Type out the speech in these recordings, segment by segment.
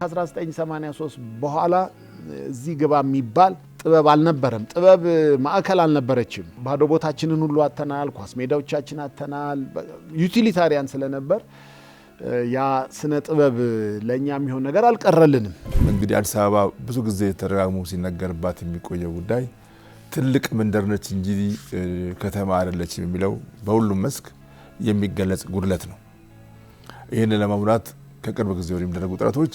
1983 በኋላ እዚህ ግባ የሚባል ጥበብ አልነበረም። ጥበብ ማዕከል አልነበረችም። ባዶ ቦታችንን ሁሉ አተናል፣ ኳስ ሜዳዎቻችን አተናል። ዩቲሊታሪያን ስለነበር ያ ስነ ጥበብ ለኛ የሚሆን ነገር አልቀረልንም። እንግዲህ አዲስ አበባ ብዙ ጊዜ ተደጋግሞ ሲነገርባት የሚቆየው ጉዳይ ትልቅ መንደር ነች እንጂ ከተማ አይደለችም የሚለው በሁሉም መስክ የሚገለጽ ጉድለት ነው። ይህንን ለመሙላት ከቅርብ ጊዜ ወዲህ የሚደረጉ ጥረቶች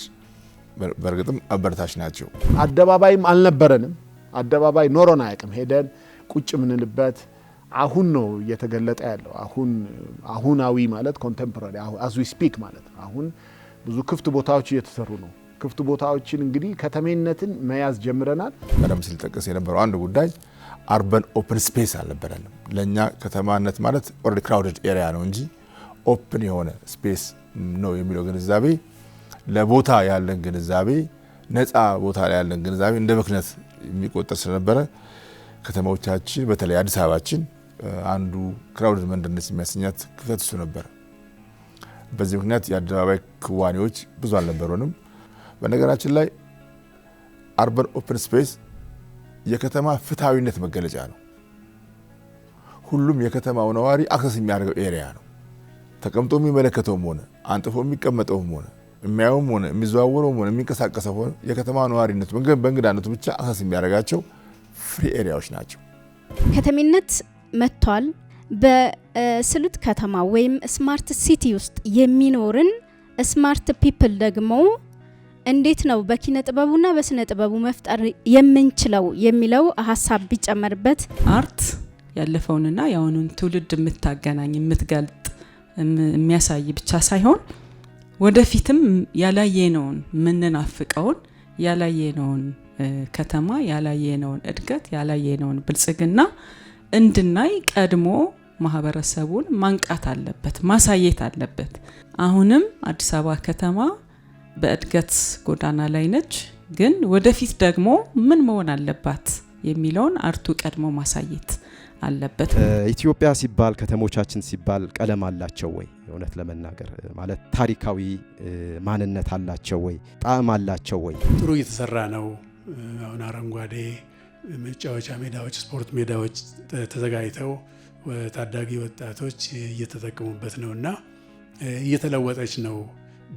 በእርግጥም አበረታች ናቸው። አደባባይም አልነበረንም። አደባባይ ኖሮን አያውቅም። ሄደን ቁጭ ምንልበት አሁን ነው እየተገለጠ ያለው። አሁናዊ ማለት ኮንቴምፖራሪ as we speak ማለት ነው። አሁን ብዙ ክፍት ቦታዎች እየተሰሩ ነው። ክፍት ቦታዎችን እንግዲህ ከተሜነትን መያዝ ጀምረናል። ቀደም ሲል ጠቀስ የነበረው አንድ ጉዳይ አርበን ኦፕን ስፔስ አልነበረንም። ለኛ ከተማነት ማለት ኦልሬዲ ክራውድድ ኤሪያ ነው እንጂ ኦፕን የሆነ ስፔስ ነው የሚለው ግንዛቤ ለቦታ ያለን ግንዛቤ ነፃ ቦታ ላይ ያለን ግንዛቤ እንደ ምክንያት የሚቆጠር ስለነበረ ከተማዎቻችን በተለይ አዲስ አበባችን አንዱ ክራውድድ መንደርነት የሚያሰኛት ክፍተት እሱ ነበር። በዚህ ምክንያት የአደባባይ ክዋኔዎች ብዙ አልነበሩንም። በነገራችን ላይ አርበን ኦፕን ስፔስ የከተማ ፍትሃዊነት መገለጫ ነው። ሁሉም የከተማው ነዋሪ አክሰስ የሚያደርገው ኤሪያ ነው። ተቀምጦ የሚመለከተውም ሆነ አንጥፎ የሚቀመጠውም ሆነ የሚያየውም ሆነ የሚዘዋወረውም ሆነ የሚንቀሳቀሰው ሆነ የከተማ ነዋሪነት በእንግዳነቱ ብቻ አክሰስ የሚያደርጋቸው ፍሪ ኤሪያዎች ናቸው። ከተሜነት መጥቷል። በስሉት ከተማ ወይም ስማርት ሲቲ ውስጥ የሚኖርን ስማርት ፒፕል ደግሞ እንዴት ነው በኪነ ጥበቡና በስነ ጥበቡ መፍጠር የምንችለው የሚለው ሀሳብ ቢጨመርበት አርት ያለፈውንና ያሁኑን ትውልድ የምታገናኝ የምትገልጥ የሚያሳይ ብቻ ሳይሆን ወደፊትም ያላየነውን ምንናፍቀውን ያላየነውን ከተማ ያላየነውን እድገት ያላየነውን ብልጽግና እንድናይ ቀድሞ ማህበረሰቡን ማንቃት አለበት፣ ማሳየት አለበት። አሁንም አዲስ አበባ ከተማ በእድገት ጎዳና ላይ ነች፣ ግን ወደፊት ደግሞ ምን መሆን አለባት የሚለውን አርቱ ቀድሞ ማሳየት አለበት። ኢትዮጵያ ሲባል ከተሞቻችን ሲባል ቀለም አላቸው ወይ? እውነት ለመናገር ማለት ታሪካዊ ማንነት አላቸው ወይ? ጣዕም አላቸው ወይ? ጥሩ እየተሰራ ነው። አሁን አረንጓዴ መጫወቻ ሜዳዎች፣ ስፖርት ሜዳዎች ተዘጋጅተው ታዳጊ ወጣቶች እየተጠቀሙበት ነውና እየተለወጠች ነው።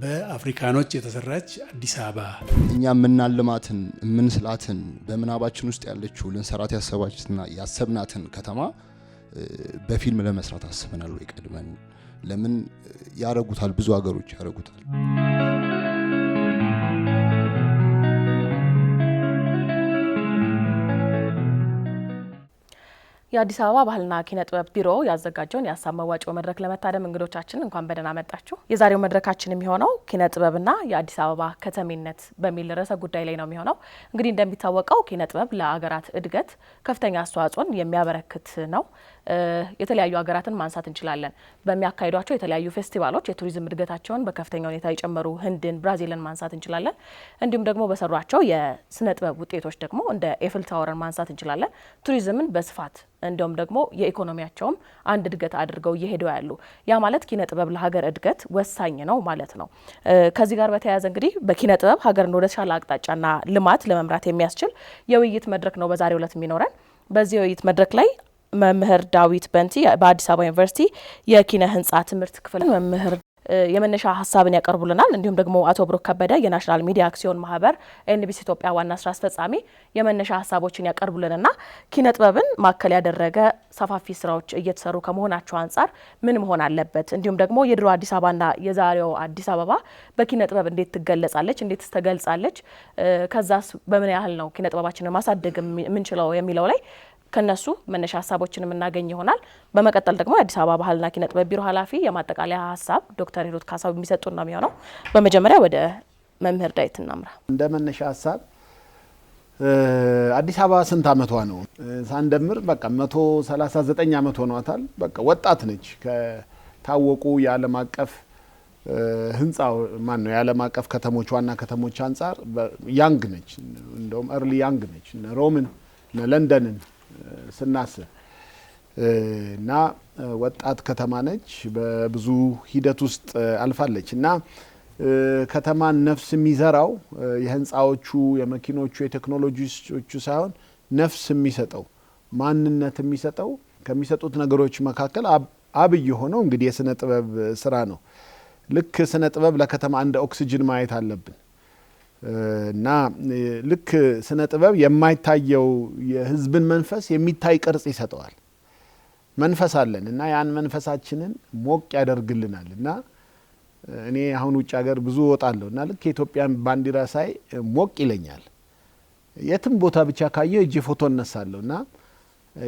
በአፍሪካኖች የተሰራች አዲስ አበባ እኛ ምናልማትን ምንስላትን በመናባችን ውስጥ ያለችው ልንሰራት ያሰብናትን ከተማ በፊልም ለመስራት አስበናል ወይ? ቀድመን ለምን ያረጉታል? ብዙ ሀገሮች ያረጉታል። የአዲስ አበባ ባህልና ኪነ ጥበብ ቢሮ ያዘጋጀውን የሀሳብ መዋጮ መድረክ ለመታደም እንግዶቻችን እንኳን በደህና መጣችሁ። የዛሬው መድረካችን የሚሆነው ኪነ ጥበብና የአዲስ አበባ ከተሜነት በሚል ርዕሰ ጉዳይ ላይ ነው የሚሆነው። እንግዲህ እንደሚታወቀው ኪነ ጥበብ ለሀገራት እድገት ከፍተኛ አስተዋጽኦን የሚያበረክት ነው። የተለያዩ ሀገራትን ማንሳት እንችላለን። በሚያካሂዷቸው የተለያዩ ፌስቲቫሎች የቱሪዝም እድገታቸውን በከፍተኛ ሁኔታ የጨመሩ ህንድን፣ ብራዚልን ማንሳት እንችላለን። እንዲሁም ደግሞ በሰሯቸው የስነ ጥበብ ውጤቶች ደግሞ እንደ ኤፍል ታወርን ማንሳት እንችላለን። ቱሪዝምን በስፋት እንደውም ደግሞ የኢኮኖሚያቸውም አንድ እድገት አድርገው እየሄዱ ያሉ። ያ ማለት ኪነ ጥበብ ለሀገር እድገት ወሳኝ ነው ማለት ነው። ከዚህ ጋር በተያያዘ እንግዲህ በኪነ ጥበብ ሀገርን ወደ ተሻለ አቅጣጫና ልማት ለመምራት የሚያስችል የውይይት መድረክ ነው በዛሬው ዕለት የሚኖረን። በዚህ የውይይት መድረክ ላይ መምህር ዳዊት በንቲ በአዲስ አበባ ዩኒቨርሲቲ የኪነ ህንጻ ትምህርት ክፍል መምህር የመነሻ ሀሳብን ያቀርቡልናል። እንዲሁም ደግሞ አቶ ብሩክ ከበደ የናሽናል ሚዲያ አክሲዮን ማህበር ኤንቢሲ ኢትዮጵያ ዋና ስራ አስፈጻሚ የመነሻ ሀሳቦችን ያቀርቡልንና ኪነ ጥበብን ማዕከል ያደረገ ሰፋፊ ስራዎች እየተሰሩ ከመሆናቸው አንጻር ምን መሆን አለበት፣ እንዲሁም ደግሞ የድሮ አዲስ አበባና የዛሬው አዲስ አበባ በኪነ ጥበብ እንዴት ትገለጻለች፣ እንዴት ተገልጻለች፣ ከዛስ በምን ያህል ነው ኪነ ጥበባችንን ማሳደግ የምንችለው የሚለው ላይ ከነሱ መነሻ ሀሳቦችን የምናገኝ ይሆናል። በመቀጠል ደግሞ የአዲስ አበባ ባህልና ኪነ ጥበብ ቢሮ ኃላፊ የማጠቃለያ ሀሳብ ዶክተር ሂሩት ካሳው የሚሰጡን ነው የሚሆነው። በመጀመሪያ ወደ መምህር ዳዊት እናምራ። እንደ መነሻ ሀሳብ አዲስ አበባ ስንት አመቷ ነው ሳንደምር በቃ 139 አመት ሆኗታል። በቃ ወጣት ነች። ከታወቁ የዓለም አቀፍ ህንጻ ማን ነው የዓለም አቀፍ ከተሞች ዋና ከተሞች አንጻር ያንግ ነች። እንደውም early ያንግ ነች። ሮምን ለንደንን ስናስብ እና ወጣት ከተማ ነች። በብዙ ሂደት ውስጥ አልፋለች እና ከተማን ነፍስ የሚዘራው የህንጻዎቹ የመኪኖቹ የቴክኖሎጂዎቹ ሳይሆን ነፍስ የሚሰጠው ማንነት የሚሰጠው ከሚሰጡት ነገሮች መካከል አብይ ሆነው እንግዲህ የስነ ጥበብ ስራ ነው። ልክ ስነ ጥበብ ለከተማ እንደ ኦክሲጅን ማየት አለብን እና ልክ ስነ ጥበብ የማይታየው የህዝብን መንፈስ የሚታይ ቅርጽ ይሰጠዋል። መንፈስ አለን እና ያን መንፈሳችንን ሞቅ ያደርግልናል እና እኔ አሁን ውጭ ሀገር ብዙ ወጣለሁ እና ልክ የኢትዮጵያን ባንዲራ ሳይ ሞቅ ይለኛል። የትም ቦታ ብቻ ካየሁ እጄ ፎቶ እነሳለሁ እና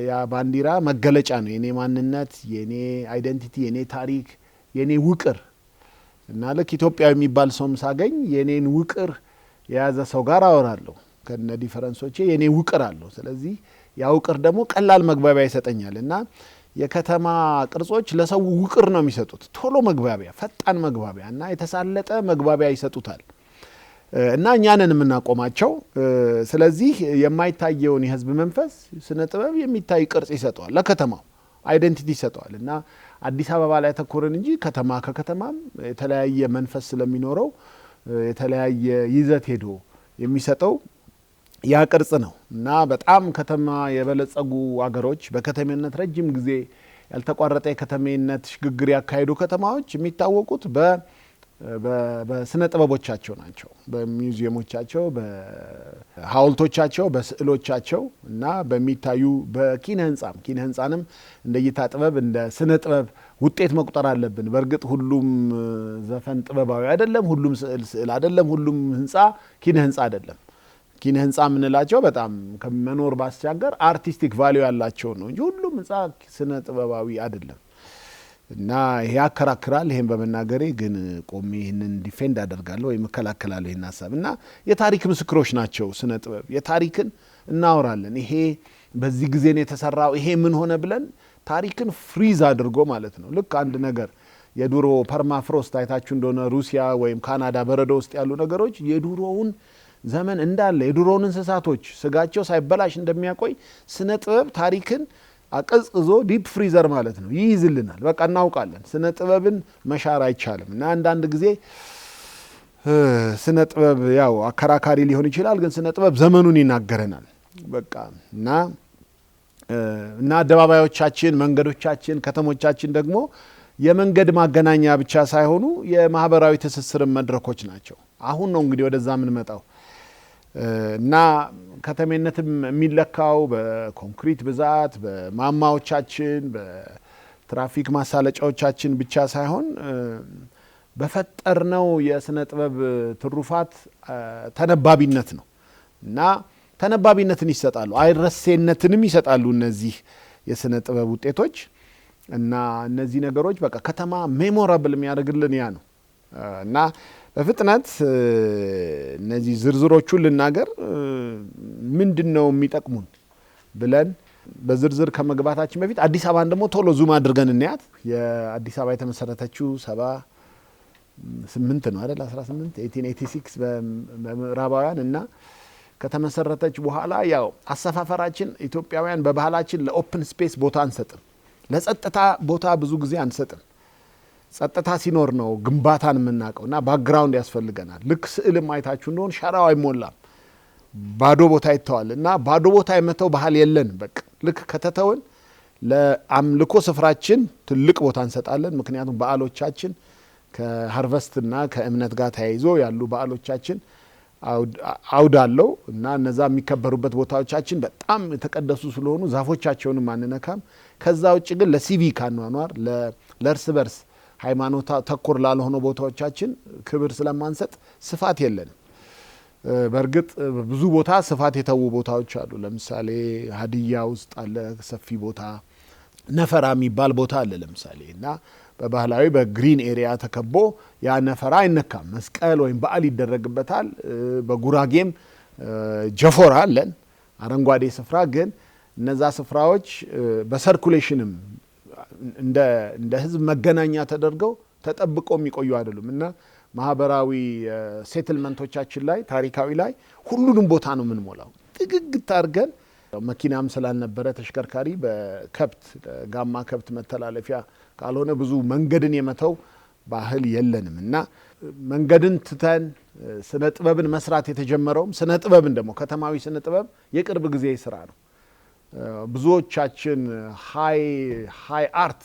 ያ ባንዲራ መገለጫ ነው የኔ ማንነት፣ የኔ አይደንቲቲ፣ የኔ ታሪክ፣ የኔ ውቅር እና ልክ ኢትዮጵያዊ የሚባል ሰውም ሳገኝ የኔን ውቅር የያዘ ሰው ጋር አወራለሁ ከነ ዲፈረንሶቼ የኔ ውቅር አለው። ስለዚህ ያ ውቅር ደግሞ ቀላል መግባቢያ ይሰጠኛል እና የከተማ ቅርጾች ለሰው ውቅር ነው የሚሰጡት፣ ቶሎ መግባቢያ፣ ፈጣን መግባቢያ እና የተሳለጠ መግባቢያ ይሰጡታል እና እኛንን የምናቆማቸው። ስለዚህ የማይታየውን የህዝብ መንፈስ ስነ ጥበብ የሚታይ ቅርጽ ይሰጠዋል፣ ለከተማው አይደንቲቲ ይሰጠዋል እና አዲስ አበባ ላይ ተኮረን እንጂ ከተማ ከከተማም የተለያየ መንፈስ ስለሚኖረው የተለያየ ይዘት ሄዶ የሚሰጠው ያ ቅርጽ ነው እና በጣም ከተማ የበለጸጉ አገሮች በከተሜነት ረጅም ጊዜ ያልተቋረጠ የከተሜነት ሽግግር ያካሄዱ ከተማዎች የሚታወቁት በስነ ጥበቦቻቸው ናቸው። በሚውዚየሞቻቸው፣ በሐውልቶቻቸው፣ በስዕሎቻቸው እና በሚታዩ በኪነ ህንጻንም እንደ እይታ ጥበብ እንደ ስነ ጥበብ ውጤት መቁጠር አለብን። በእርግጥ ሁሉም ዘፈን ጥበባዊ አይደለም፣ ሁሉም ስዕል አይደለም፣ ሁሉም ህንጻ ኪነ ህንጻ አይደለም። ኪነ ህንጻ የምንላቸው በጣም ከመኖር ባስቻገር አርቲስቲክ ቫልዩ ያላቸው ነው እንጂ ሁሉም ህንጻ ስነ ጥበባዊ አይደለም እና ይሄ ያከራክራል። ይሄን በመናገሬ ግን ቆሜ ይህንን ዲፌንድ አደርጋለሁ ወይም እከላከላለሁ ይህን ሀሳብ እና የታሪክ ምስክሮች ናቸው ስነ ጥበብ። የታሪክን እናወራለን። ይሄ በዚህ ጊዜ ነው የተሰራው፣ ይሄ ምን ሆነ ብለን ታሪክን ፍሪዝ አድርጎ ማለት ነው። ልክ አንድ ነገር የዱሮ ፐርማፍሮስት አይታችሁ እንደሆነ ሩሲያ ወይም ካናዳ በረዶ ውስጥ ያሉ ነገሮች የዱሮውን ዘመን እንዳለ የዱሮውን እንስሳቶች ስጋቸው ሳይበላሽ እንደሚያቆይ ስነ ጥበብ ታሪክን አቀዝቅዞ ዲፕ ፍሪዘር ማለት ነው ይይዝልናል። በቃ እናውቃለን። ስነ ጥበብን መሻር አይቻልም እና አንዳንድ ጊዜ ስነ ጥበብ ያው አከራካሪ ሊሆን ይችላል፣ ግን ስነ ጥበብ ዘመኑን ይናገረናል። በቃ እና አደባባዮቻችን፣ መንገዶቻችን፣ ከተሞቻችን ደግሞ የመንገድ ማገናኛ ብቻ ሳይሆኑ የማህበራዊ ትስስር መድረኮች ናቸው። አሁን ነው እንግዲህ ወደዛ የምንመጣው እና ከተሜነትም የሚለካው በኮንክሪት ብዛት፣ በማማዎቻችን፣ በትራፊክ ማሳለጫዎቻችን ብቻ ሳይሆን በፈጠርነው የስነ ጥበብ ትሩፋት ተነባቢነት ነው እና ተነባቢነትን ይሰጣሉ፣ አይረሴነትንም ይሰጣሉ እነዚህ የስነ ጥበብ ውጤቶች እና እነዚህ ነገሮች በቃ ከተማ ሜሞራብል የሚያደርግልን ያ ነው እና በፍጥነት እነዚህ ዝርዝሮቹን ልናገር ምንድነው የሚጠቅሙን ብለን በዝርዝር ከመግባታችን በፊት አዲስ አበባን ደግሞ ቶሎ ዙም አድርገን እንያት። የአዲስ አበባ የተመሰረተችው 78 ነው አይደል? 1886 በምዕራባውያን እና ከተመሰረተች በኋላ ያው አሰፋፈራችን ኢትዮጵያውያን በባህላችን ለኦፕን ስፔስ ቦታ አንሰጥም፣ ለጸጥታ ቦታ ብዙ ጊዜ አንሰጥም። ጸጥታ ሲኖር ነው ግንባታን የምናውቀው እና ባክግራውንድ ያስፈልገናል። ልክ ስዕልም አይታችሁ እንደሆን ሸራው አይሞላም፣ ባዶ ቦታ ይተዋል እና ባዶ ቦታ የመተው ባህል የለን። በቃ ልክ ከተተውን ለአምልኮ ስፍራችን ትልቅ ቦታ እንሰጣለን። ምክንያቱም በዓሎቻችን ከሃርቨስትና ከእምነት ጋር ተያይዞ ያሉ በዓሎቻችን አውድ አለው እና እነዛ የሚከበሩበት ቦታዎቻችን በጣም የተቀደሱ ስለሆኑ ዛፎቻቸውንም አንነካም። ከዛ ውጭ ግን ለሲቪክ አኗኗር ለእርስ በርስ ሃይማኖት ተኮር ላልሆነ ቦታዎቻችን ክብር ስለማንሰጥ ስፋት የለንም። በእርግጥ ብዙ ቦታ ስፋት የተዉ ቦታዎች አሉ። ለምሳሌ ሀዲያ ውስጥ አለ ሰፊ ቦታ፣ ነፈራ የሚባል ቦታ አለ ለምሳሌ እና በባህላዊ በግሪን ኤሪያ ተከቦ ያ ነፈራ አይነካም። መስቀል ወይም በዓል ይደረግበታል። በጉራጌም ጀፎራ አለን አረንጓዴ ስፍራ። ግን እነዛ ስፍራዎች በሰርኩሌሽንም እንደ ህዝብ መገናኛ ተደርገው ተጠብቀው የሚቆዩ አይደሉም እና ማህበራዊ ሴትልመንቶቻችን ላይ ታሪካዊ ላይ ሁሉንም ቦታ ነው የምንሞላው። ጥግግት አድርገን መኪናም ስላልነበረ ተሽከርካሪ በከብት ጋማ ከብት መተላለፊያ ካልሆነ ብዙ መንገድን የመተው ባህል የለንም እና መንገድን ትተን ስነ ጥበብን መስራት የተጀመረውም ስነ ጥበብን ደግሞ ከተማዊ ስነ ጥበብ የቅርብ ጊዜ ስራ ነው። ብዙዎቻችን ሃይ አርት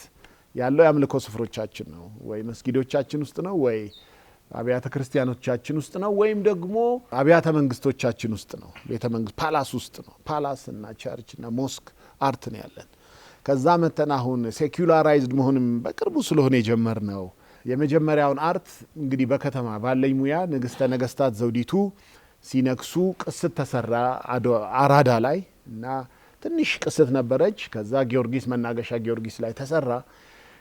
ያለው የአምልኮ ስፍሮቻችን ነው ወይ መስጊዶቻችን ውስጥ ነው ወይ አብያተ ክርስቲያኖቻችን ውስጥ ነው ወይም ደግሞ አብያተ መንግስቶቻችን ውስጥ ነው። ቤተ መንግስት ፓላስ ውስጥ ነው። ፓላስ እና ቸርች እና ሞስክ አርት ነው ያለን። ከዛ መተን አሁን ሴኩላራይዝድ መሆንም በቅርቡ ስለሆነ የጀመርነው የመጀመሪያውን አርት እንግዲህ በከተማ ባለኝ ሙያ ንግስተ ነገስታት ዘውዲቱ ሲነክሱ ቅስት ተሰራ አራዳ ላይ እና ትንሽ ቅስት ነበረች። ከዛ ጊዮርጊስ መናገሻ ጊዮርጊስ ላይ ተሰራ።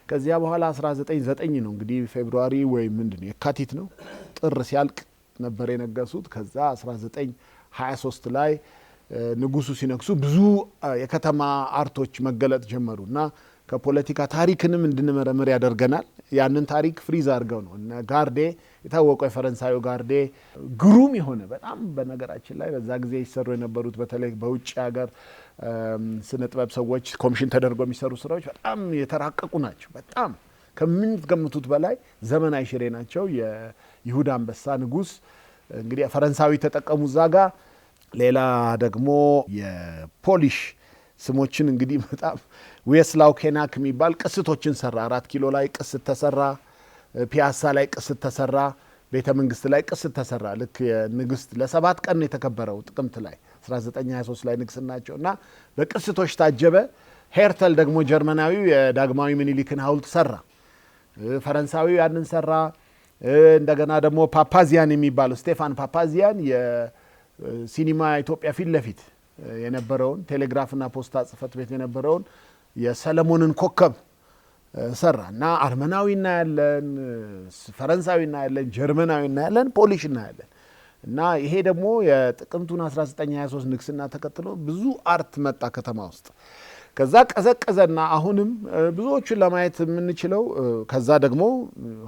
ከዚያ በኋላ 1909 ነው እንግዲህ ፌብሩዋሪ ወይ ምንድነው የካቲት ነው ጥር ሲያልቅ ነበር የነገሱት። ከዛ 1923 ላይ ንጉሱ ሲነክሱ ብዙ የከተማ አርቶች መገለጥ ጀመሩና ከፖለቲካ ታሪክንም እንድንመረምር ያደርገናል። ያንን ታሪክ ፍሪዝ አድርገው ነው እነ ጋርዴ የታወቀው የፈረንሳዩ ጋርዴ ግሩም የሆነ በጣም በነገራችን ላይ በዛ ጊዜ ይሰሩ የነበሩት በተለይ በውጭ ሀገር ስነ ጥበብ ሰዎች ኮሚሽን ተደርጎ የሚሰሩ ስራዎች በጣም የተራቀቁ ናቸው። በጣም ከምትገምቱት በላይ ዘመናዊ ሽሬ ናቸው። የይሁዳ አንበሳ ንጉስ እንግዲህ ፈረንሳዊ ተጠቀሙ ዛጋ። ሌላ ደግሞ የፖሊሽ ስሞችን እንግዲህ በጣም ዌስላው ኬናክ የሚባል ቅስቶችን ሰራ። 4 ኪሎ ላይ ቅስት ተሰራ፣ ፒያሳ ላይ ቅስት ተሰራ፣ ቤተ መንግስት ላይ ቅስት ተሰራ። ልክ ንግስት ለ7 ቀን የተከበረው ጥቅምት ላይ 1923 ላይ ንግስናቸው እና በቅስቶች ታጀበ። ሄርተል ደግሞ ጀርመናዊው የዳግማዊ ምኒልክን ሐውልት ሰራ። ፈረንሳዊው ያንን ሰራ። እንደገና ደግሞ ፓፓዚያን የሚባለው ስቴፋን ፓፓዚያን የሲኒማ ኢትዮጵያ ፊት ለፊት የነበረውን ቴሌግራፍና ፖስታ ጽህፈት ቤት የነበረውን የሰለሞንን ኮከብ ሰራ እና አርመናዊ እናያለን፣ ፈረንሳዊ እናያለን፣ ጀርመናዊ እናያለን፣ ፖሊሽ እናያለን። እና ይሄ ደግሞ የጥቅምቱን 1923 ንግስና ተከትሎ ብዙ አርት መጣ ከተማ ውስጥ። ከዛ ቀዘቀዘና አሁንም ብዙዎቹን ለማየት የምንችለው ከዛ ደግሞ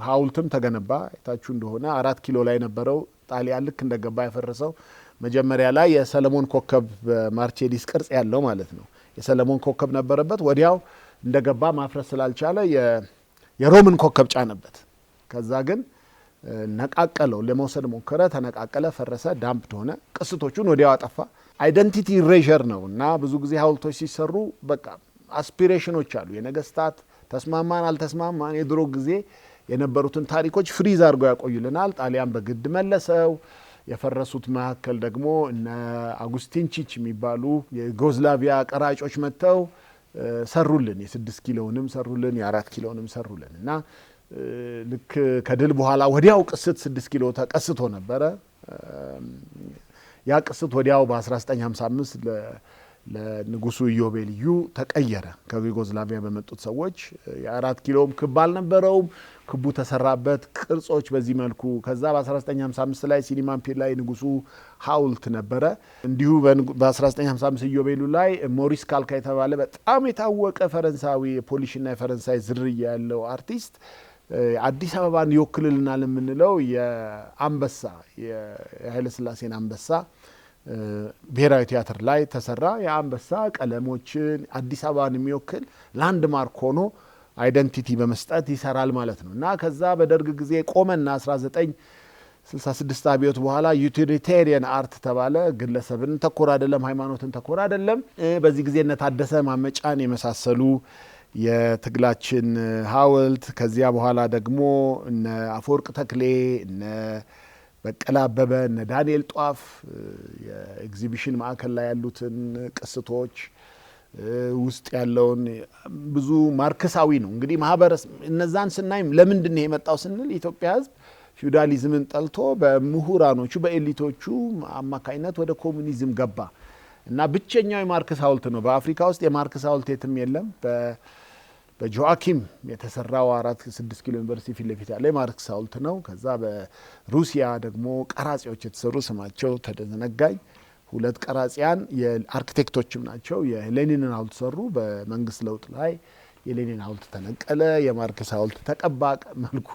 ሐውልትም ተገነባ። የታችሁ እንደሆነ 4 ኪሎ ላይ ነበረው ጣሊያን ልክ እንደገባ ያፈረሰው መጀመሪያ ላይ የሰለሞን ኮከብ በማርቼዲስ ቅርጽ ያለው ማለት ነው የሰለሞን ኮከብ ነበረበት። ወዲያው እንደገባ ማፍረስ ስላልቻለ የሮምን ኮከብ ጫነበት። ከዛ ግን ነቃቀለው ለመውሰድ ሞከረ፣ ተነቃቀለ፣ ፈረሰ፣ ዳምፕ ሆነ። ቅስቶቹን ወዲያው አጠፋ። አይደንቲቲ ኢሬዥር ነው እና ብዙ ጊዜ ሐውልቶች ሲሰሩ በቃ አስፒሬሽኖች አሉ የነገስታት ተስማማን አልተስማማን የድሮ ጊዜ የነበሩትን ታሪኮች ፍሪዝ አድርጎ ያቆዩልናል። ጣሊያን በግድ መለሰው። የፈረሱት መካከል ደግሞ እነ አጉስቲንቺች የሚባሉ የዩጎዝላቪያ ቀራጮች መጥተው ሰሩልን። የ6 ኪሎንም ሰሩልን፣ የ4 ኪሎንም ሰሩልን እና ልክ ከድል በኋላ ወዲያው ቅስት 6 ኪሎ ተቀስቶ ነበረ። ያ ቅስት ወዲያው በ1955 ለንጉሱ ኢዮቤልዩ ተቀየረ ከዩጎዝላቪያ በመጡት ሰዎች። የ4 ኪሎም ክብ አልነበረውም፣ ክቡ ተሰራበት ቅርጾች በዚህ መልኩ። ከዛ በ1955 ላይ ሲኒማ ኢምፒር ላይ ንጉሱ ሐውልት ነበረ። እንዲሁ በ1955 ኢዮቤልዩ ላይ ሞሪስ ካልካ የተባለ በጣም የታወቀ ፈረንሳዊ የፖሊሽና የፈረንሳይ ዝርያ ያለው አርቲስት አዲስ አበባን ይወክልልናል የምንለው የአንበሳ የኃይለ ሥላሴን አንበሳ ብሔራዊ ቲያትር ላይ ተሰራ። የአንበሳ ቀለሞችን አዲስ አበባን የሚወክል ላንድማርክ ሆኖ አይደንቲቲ በመስጠት ይሰራል ማለት ነው እና ከዛ በደርግ ጊዜ ቆመና 1966 አብዮት በኋላ ዩቲሊቴሪያን አርት ተባለ። ግለሰብን ተኮር አይደለም፣ ሃይማኖትን ተኮር አይደለም። በዚህ ጊዜ እነ ታደሰ ማመጫን የመሳሰሉ የትግላችን ሐውልት፣ ከዚያ በኋላ ደግሞ እነ አፈወርቅ ተክሌ፣ እነ በቀለ አበበ፣ እነ ዳንኤል ጧፍ የኤግዚቢሽን ማዕከል ላይ ያሉትን ቅስቶች ውስጥ ያለውን ብዙ ማርክሳዊ ነው እንግዲህ ማህበረሰብ። እነዛን ስናይም ለምንድን ነው የመጣው ስንል ኢትዮጵያ ሕዝብ ፊውዳሊዝምን ጠልቶ በምሁራኖቹ በኤሊቶቹ አማካኝነት ወደ ኮሙኒዝም ገባ እና ብቸኛው የማርክስ ሐውልት ነው በአፍሪካ ውስጥ። የማርክስ ሐውልት የትም የለም። በጆአኪም የተሰራው 4-6 ኪሎ ዩኒቨርሲቲ ፊት ለፊት ያለ የማርክስ ሐውልት ነው። ከዛ በሩሲያ ደግሞ ቀራጺዎች የተሰሩ ስማቸው ተዘነጋኝ 2 ቀራጺያን የአርኪቴክቶችም ናቸው። የሌኒንን ሐውልት ሰሩ። በመንግስት ለውጥ ላይ የሌኒን ሐውልት ተነቀለ፣ የማርክስ ሐውልት ተቀባ መልኩ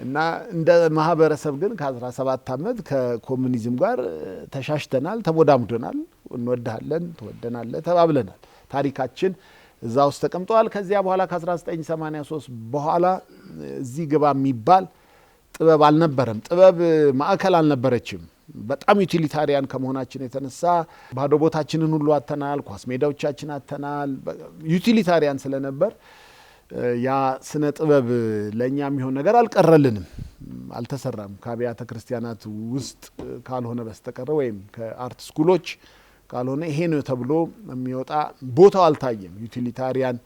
እና እንደ ማህበረሰብ ግን ከ17 ዓመት ከኮሙኒዝም ጋር ተሻሽተናል፣ ተሞዳሙደናል። እንወድሃለን፣ ትወደናለህ ተባብለናል። ታሪካችን እዛ ውስጥ ተቀምጠዋል። ከዚያ በኋላ ከ1983 በኋላ እዚህ ግባ የሚባል ጥበብ አልነበረም። ጥበብ ማዕከል አልነበረችም። በጣም ዩቲሊታሪያን ከመሆናችን የተነሳ ባዶ ቦታችንን ሁሉ አተናል፣ ኳስ ሜዳዎቻችን አተናል። ዩቲሊታሪያን ስለነበር ያ ስነ ጥበብ ለኛ የሚሆን ነገር አልቀረልንም፣ አልተሰራም። ከአብያተ ክርስቲያናት ውስጥ ካልሆነ በስተቀር ወይም ከአርት ስኩሎች ካልሆነ ይሄ ነው ተብሎ የሚወጣ ቦታው አልታየም። ዩቲሊታሪያን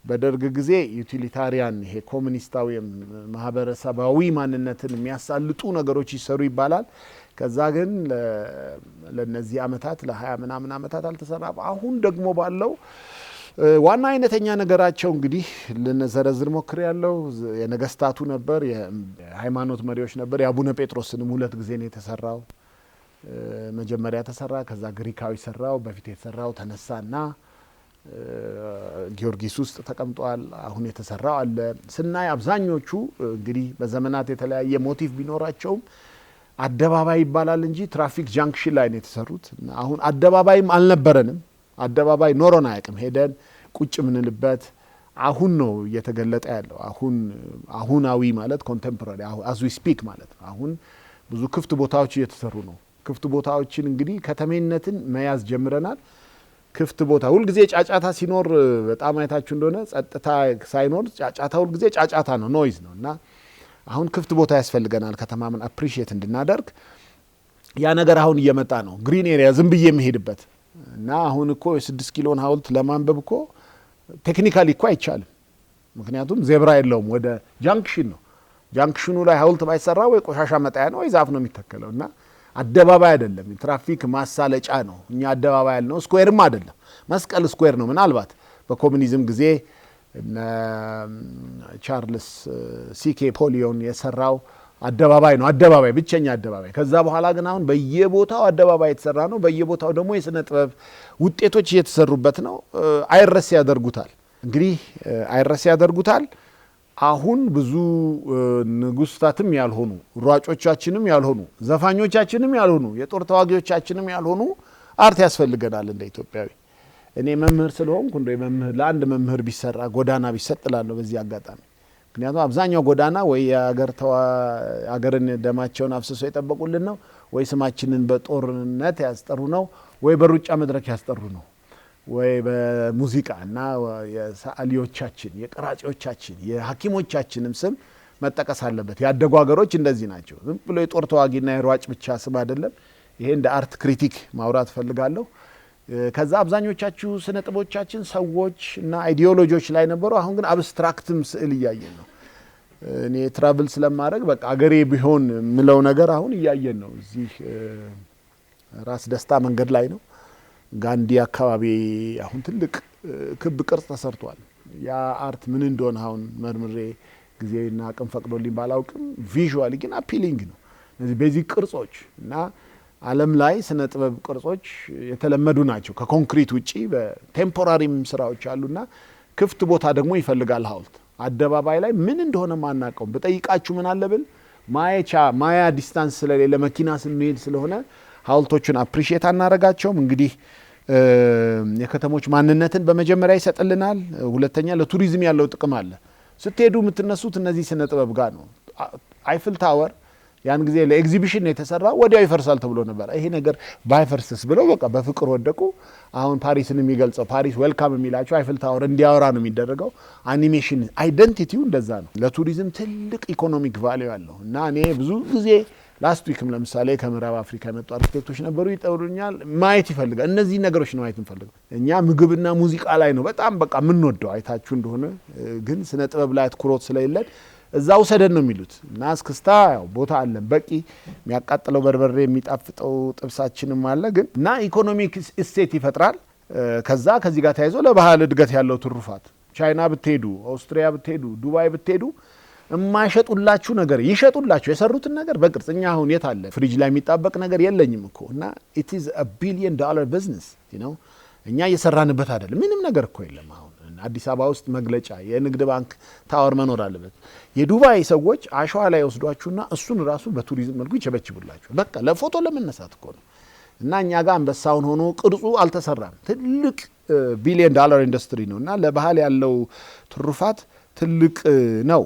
በደርግ ጊዜ ዩቲሊታሪያን ይሄ ኮሙኒስታዊ ማህበረሰባዊ ማንነትን የሚያሳልጡ ነገሮች ይሰሩ ይባላል። ከዛ ግን ለነዚህ አመታት ለ20 ምናምን አመታት አልተሰራም። አሁን ደግሞ ባለው ዋና አይነተኛ ነገራቸው እንግዲህ ልንዘረዝር ሞክር ያለው የነገስታቱ ነበር፣ የሃይማኖት መሪዎች ነበር። የአቡነ ጴጥሮስንም 2 ጊዜ ነው የተሰራው። መጀመሪያ ተሰራ፣ ከዛ ግሪካዊ ሰራው፣ በፊት የተሰራው ተነሳና ጊዮርጊስ ውስጥ ተቀምጧል። አሁን የተሰራው አለ። ስናይ አብዛኞቹ እንግዲህ በዘመናት የተለያየ ሞቲቭ ቢኖራቸውም አደባባይ ይባላል እንጂ ትራፊክ ጃንክሽን ላይ ነው የተሰሩት። አሁን አደባባይም አልነበረንም። አደባባይ ኖሮን አያውቅም። ሄደን ቁጭ ምንልበት አሁን ነው እየተገለጠ ያለው። አሁናዊ ማለት ኮንቴምፖራሪ አዝ ዊ ስፒክ ማለት ነው። አሁን ብዙ ክፍት ቦታዎች እየተሰሩ ነው። ክፍት ቦታዎችን እንግዲህ ከተሜነትን መያዝ ጀምረናል። ክፍት ቦታ ሁልጊዜ ጫጫታ ሲኖር በጣም አይታችሁ እንደሆነ ጸጥታ ሳይኖር ጫጫታ ሁልጊዜ ጫጫታ ነው፣ ኖይዝ ነው። እና አሁን ክፍት ቦታ ያስፈልገናል ከተማምን አፕሪሺየት እንድናደርግ። ያ ነገር አሁን እየመጣ ነው። ግሪን ኤሪያ ዝም ብዬ የሚሄድበት እና አሁን እኮ የ6 ኪሎን ሐውልት ለማንበብ እኮ ቴክኒካሊ እኮ አይቻልም። ምክንያቱም ዜብራ የለውም፣ ወደ ጃንክሽን ነው። ጃንክሽኑ ላይ ሐውልት ባይሰራ ወይ ቆሻሻ መጣያ ነው ወይ ዛፍ ነው የሚተከለው። እና አደባባይ አይደለም፣ ትራፊክ ማሳለጫ ነው። እኛ አደባባይ ያልነው ስኩዌርም አይደለም፣ መስቀል ስኩዌር ነው። ምናልባት በኮሙኒዝም ጊዜ ቻርልስ ሲኬ ፖሊዮን የሰራው አደባባይ ነው፣ አደባባይ ብቸኛ አደባባይ። ከዛ በኋላ ግን አሁን በየቦታው አደባባይ የተሰራ ነው። በየቦታው ደግሞ የስነ ጥበብ ውጤቶች እየተሰሩበት ነው። አይረስ ያደርጉታል። እንግዲህ አይረስ ያደርጉታል። አሁን ብዙ ንጉስታትም ያልሆኑ ሯጮቻችንም ያልሆኑ ዘፋኞቻችንም ያልሆኑ የጦር ተዋጊዎቻችንም ያልሆኑ አርት ያስፈልገናል እንደ ኢትዮጵያዊ። እኔ መምህር ስለሆንኩ እንደ መምህር ለአንድ መምህር ቢሰራ ጎዳና ቢሰጥላለሁ በዚህ አጋጣሚ። ምክንያቱም አብዛኛው ጎዳና ወይ አገርን ደማቸውን አፍስሶ የጠበቁልን ነው፣ ወይ ስማችንን በጦርነት ያስጠሩ ነው፣ ወይ በሩጫ መድረክ ያስጠሩ ነው፣ ወይ በሙዚቃ እና የሰዓሊዎቻችን፣ የቀራጺዎቻችን፣ የሐኪሞቻችንም ስም መጠቀስ አለበት። ያደጉ ሀገሮች እንደዚህ ናቸው። ዝም ብሎ የጦር ተዋጊና የሯጭ ብቻ ስም አይደለም። ይሄ እንደ አርት ክሪቲክ ማውራት ፈልጋለሁ። ከዛ አብዛኞቻችሁ ስነ ጥቦቻችን ሰዎች እና አይዲዮሎጂዎች ላይ ነበሩ። አሁን ግን አብስትራክትም ስዕል እያየን ነው። እኔ ትራቭል ስለማድረግ በቃ አገሬ ቢሆን ምለው ነገር አሁን እያየን ነው። እዚህ ራስ ደስታ መንገድ ላይ ነው ጋንዲ አካባቢ አሁን ትልቅ ክብ ቅርጽ ተሰርቷል። ያ አርት ምን እንደሆነ አሁን መርምሬ ጊዜና አቅም ፈቅዶልኝ ባላውቅም ቪዥዋሊ ግን አፒሊንግ ነው። እነዚህ ቤዚክ ቅርጾች እና ዓለም ላይ ስነ ጥበብ ቅርጾች የተለመዱ ናቸው። ከኮንክሪት ውጪ በቴምፖራሪም ስራዎች አሉና ክፍት ቦታ ደግሞ ይፈልጋል ሐውልት። አደባባይ ላይ ምን እንደሆነ ማናቀው በጠይቃችሁ ምን አለብል ማያ ዲስታንስ ስለሌለ መኪና ስንሄድ ስለሆነ ሐውልቶቹን አፕሪሺየት አናረጋቸውም። እንግዲህ የከተሞች ማንነትን በመጀመሪያ ይሰጥልናል። ሁለተኛ ለቱሪዝም ያለው ጥቅም አለ። ስትሄዱ የምትነሱት እነዚህ ስነ ጥበብ ጋር ነው። አይፍል ታወር ያን ጊዜ ለኤግዚቢሽን የተሰራ ወዲያው ይፈርሳል ተብሎ ነበር። ይሄ ነገር ባይፈርስስ ብለው በቃ በፍቅር ወደቁ። አሁን ፓሪስን የሚገልጸው ፓሪስ ዌልካም የሚላቸው አይፍል ታወር እንዲያወራ ነው የሚደረገው። አኒሜሽን አይደንቲቲው እንደዛ ነው። ለቱሪዝም ትልቅ ኢኮኖሚክ ቫልዩ አለው እና እኔ ብዙ ጊዜ ላስት ዊክም ለምሳሌ ከምዕራብ አፍሪካ የመጡ አርክቴክቶች ነበሩ፣ ይጠሩኛል። ማየት ይፈልጋል። እነዚህ ነገሮች ነው ማየት እንፈልገው። እኛ ምግብና ሙዚቃ ላይ ነው በጣም በቃ የምንወደው አይታችሁ እንደሆነ፣ ግን ስነ ጥበብ ላይ አትኩሮት ስለሌለን እዛው ሰደን ነው የሚሉት እና እስክስታ ያው ቦታ አለን በቂ የሚያቃጥለው በርበሬ የሚጣፍጠው ጥብሳችንም አለ ግን እና ኢኮኖሚክ እሴት ይፈጥራል። ከዚህ ጋር ተያይዞ ለባህል እድገት ያለው ትሩፋት ቻይና ብትሄዱ፣ ኦስትሪያ ብትሄዱ፣ ዱባይ ብትሄዱ የማይሸጡላችሁ ነገር ይሸጡላችሁ የሰሩትን ነገር በቅርጽ። እኛ አሁን የት አለ ፍሪጅ ላይ የሚጣበቅ ነገር የለኝም እኮ እና it is a $1 billion business you know እኛ እየሰራንበት አይደለም። ምንም ነገር እኮ የለም። አሁን አዲስ አበባ ውስጥ መግለጫ የንግድ ባንክ ታወር መኖር አለበት። የዱባይ ሰዎች አሸዋ ላይ ወስዷችሁና እሱን ራሱ በቱሪዝም መልኩ ይቸበችቡላችሁ። በቃ ለፎቶ ለመነሳት እኮ ነው። እና እኛ ጋር አንበሳውን ሆኖ ቅርጹ አልተሰራም። ትልቅ ቢሊየን ዶላር ኢንዱስትሪ ነው እና ለባህል ያለው ትሩፋት ትልቅ ነው።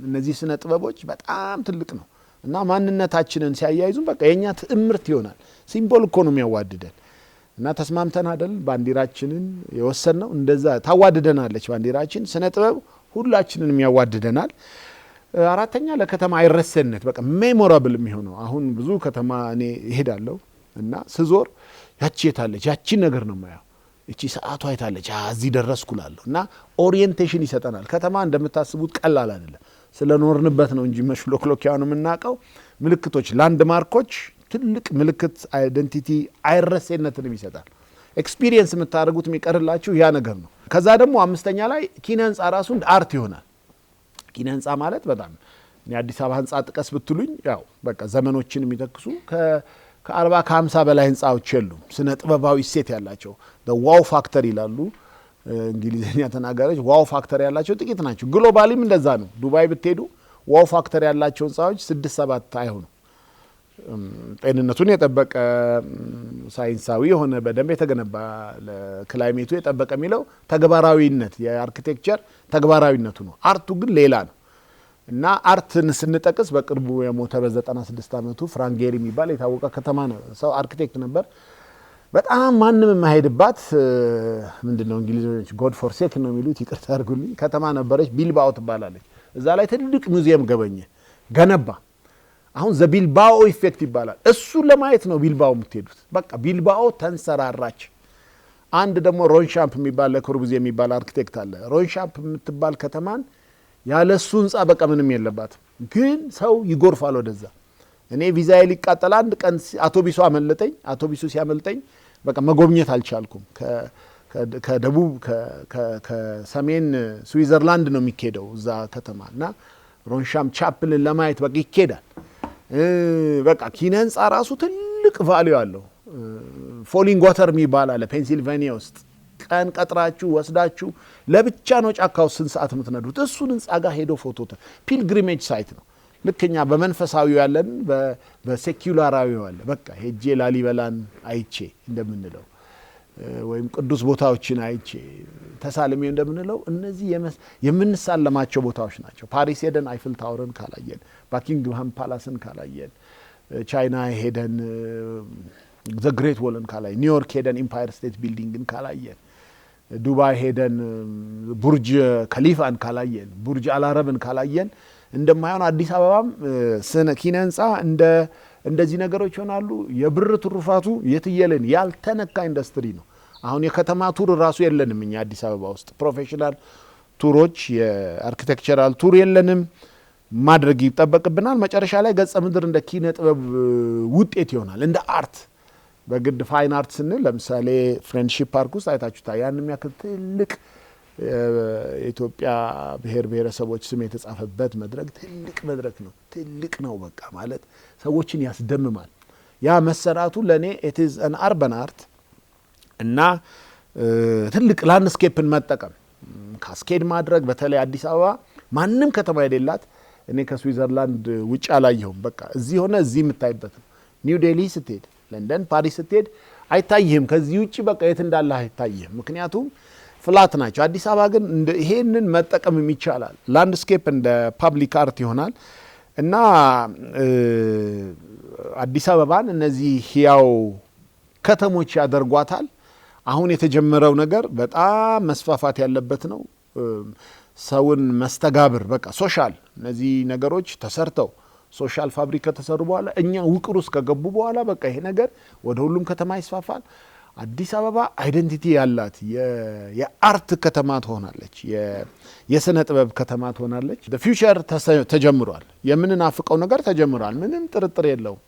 እነዚህ ስነ ጥበቦች በጣም ትልቅ ነው እና ማንነታችንን ሲያያይዙ በቃ የኛ ትዕምርት ይሆናል። ሲምቦል እኮ ነው የሚያዋድደን እና ተስማምተን አይደል ባንዲራችንን የወሰንነው እንደዛ ታዋድደናለች ባንዲራችን። ስነ ጥበብ ሁላችንን ያዋድደናል። አራተኛ ለከተማ አይረሰነት በቃ ሜሞራብል የሚሆነው አሁን ብዙ ከተማ እኔ እሄዳለሁ እና ስዞር ያቺ የታለች ያቺ ነገር ነው የማየው። እቺ ሰዓቷ የታለች እዚህ ደረስኩላለሁ እና ኦሪየንቴሽን ይሰጠናል። ከተማ እንደምታስቡት ቀላል አይደለም። ስለኖርንበት ነው እንጂ መሽሎክሎኪያውን የምናውቀው። ምልክቶች ላንድ ማርኮች ትልቅ ምልክት አይደንቲቲ አይረሴነትንም ይሰጣል። ኤክስፒሪየንስ የምታደርጉት የሚቀርላችሁ ያ ነገር ነው። ከዛ ደግሞ አምስተኛ ላይ ኪነ ህንፃ ራሱ አርት ይሆናል። ኪነ ህንፃ ማለት በጣም እኔ አዲስ አበባ ህንፃ ጥቀስ ብትሉኝ ያው በቃ ዘመኖችን የሚተክሱ ከ40 ከ50 በላይ ህንፃዎች የሉም ስነ ጥበባዊ እሴት ያላቸው። ዋው ፋክተር ይላሉ እንግሊዝኛ ተናጋሪዎች። ዋው ፋክተር ያላቸው ጥቂት ናቸው። ግሎባሊም እንደዛ ነው። ዱባይ ብትሄዱ ዋው ፋክተር ያላቸው ህንፃዎች 6-7 አይሆኑ። ጤንነቱን የጠበቀ ሳይንሳዊ የሆነ በደንብ የተገነባ ለክላይሜቱ የጠበቀ የሚለው ተግባራዊነት የአርኪቴክቸር ተግባራዊነቱ ነው። አርቱ ግን ሌላ ነው እና አርትን ስንጠቅስ በቅርቡ የሞተ በ96 ዓመቱ ፍራንክ ጌሪ የሚባል የታወቀ ከተማ ነው ሰው አርኪቴክት ነበር። በጣም ማንም የማይሄድባት ምንድነው እንግሊዞች ጎድ ፎር ሴክ ነው የሚሉት ይቅርታ አድርጉልኝ ከተማ ነበረች። ቢልባኦ ትባላለች። እዛ ላይ ትልቅ ሙዚየም ገነባ። አሁን ዘቢልባኦ ኢፌክት ይባላል። እሱ ለማየት ነው ቢልባኦ የምትሄዱት። በቃ ቢልባኦ ተንሰራራች። አንድ ደግሞ ሮንሻምፕ የሚባል ለኮርቡዚዬ የሚባል አርኪቴክት አለ። ሮንሻምፕ የምትባል ከተማን ያለሱ ህንፃ በቃ ምንም የለባትም፣ ግን ሰው ይጎርፋል ወደዛ። እኔ ቪዛዬ ሊቃጠል አንድ ቀን አውቶቢሱ አመለጠኝ። አውቶቢሱ ሲያመልጠኝ በቃ መጎብኘት አልቻልኩም። ከደቡብ ከሰሜን ስዊዘርላንድ ነው የሚኬደው እዛ ከተማ እና ሮንሻምፕ ቻፕልን ለማየት በቃ ይኬዳል። በቃ ኪነ ህንፃ ራሱ ትልቅ ቫልዩ አለው። ፎሊንግ ዋተር የሚባል አለ ፔንሲልቬኒያ ውስጥ። ቀን ቀጥራችሁ ወስዳችሁ ለብቻ ነው ጫካው ስንት ሰዓት የምትነዱት። እሱን ህንፃ ጋር ሄዶ ፎቶ ፒልግሪሜጅ ሳይት ነው። ልክኛ በመንፈሳዊው ያለን በሴኩላራዊው አለ። በቃ ሄጄ ላሊበላን አይቼ እንደምንለው ወይም ቅዱስ ቦታዎችን አይቼ ተሳልሜ እንደምንለው እነዚህ የምንሳለማቸው ቦታዎች ናቸው። ፓሪስ ሄደን አይፍል ታወርን ካላየን፣ ባኪንግሃም ፓላስን ካላየን፣ ቻይና ሄደን ዘ ግሬት ወልን ካላየን፣ ኒውዮርክ ሄደን ኢምፓየር ስቴት ቢልዲንግን ካላየን፣ ዱባይ ሄደን ቡርጅ ከሊፋን ካላየን፣ ቡርጅ አልአረብን ካላየን እንደማይሆን አዲስ አበባም ኪነ ህንፃ እንደዚህ ነገሮች ይሆናሉ። የብር ትሩፋቱ የትየለን ያልተነካ ኢንዱስትሪ ነው። አሁን የከተማ ቱር ራሱ የለንም እኛ አዲስ አበባ ውስጥ ፕሮፌሽናል ቱሮች የአርኪቴክቸራል ቱር የለንም። ማድረግ ይጠበቅብናል። መጨረሻ ላይ ገጸ ምድር እንደ ኪነ ጥበብ ውጤት ይሆናል እንደ አርት። በግድ ፋይን አርት ስንል ለምሳሌ ፍሬንድሺፕ ፓርክ ውስጥ አይታችሁታ ያን የሚያክል ትልቅ የኢትዮጵያ ብሔር ብሔረሰቦች ስም የተጻፈበት መድረክ ትልቅ መድረክ ነው። ትልቅ ነው በቃ ማለት ሰዎችን ያስደምማል። ያ መሰራቱ ለኔ it is an urban art እና ትልቅ ላንድስኬፕን መጠቀም ካስኬድ ማድረግ በተለይ አዲስ አበባ ማንም ከተማ የሌላት እኔ ከስዊዘርላንድ ውጭ አላየሁም። በቃ እዚህ ሆነ እዚህ የምታይበት ነው። ኒው ዴሊ ስትሄድ፣ ለንደን፣ ፓሪስ ስትሄድ አይታይህም። ከዚህ ውጭ በቃ የት እንዳለ አይታይህም። ምክንያቱም ፍላት ናቸው። አዲስ አበባ ግን ይሄንን መጠቀም ይቻላል። ላንድስኬፕ እንደ ፓብሊክ አርት ይሆናል እና አዲስ አበባን እነዚህ ህያው ከተሞች ያደርጓታል። አሁን የተጀመረው ነገር በጣም መስፋፋት ያለበት ነው። ሰውን መስተጋብር በቃ ሶሻል እነዚህ ነገሮች ተሰርተው ሶሻል ፋብሪክ ከተሰሩ በኋላ እኛ ውቅር ውስጥ ከገቡ በኋላ በቃ ይሄ ነገር ወደ ሁሉም ከተማ ይስፋፋል። አዲስ አበባ አይደንቲቲ ያላት የአርት ከተማ ትሆናለች። የስነ ጥበብ ከተማ ትሆናለች። ፊውቸር ተጀምሯል። የምንናፍቀው ነገር ተጀምሯል። ምንም ጥርጥር የለውም።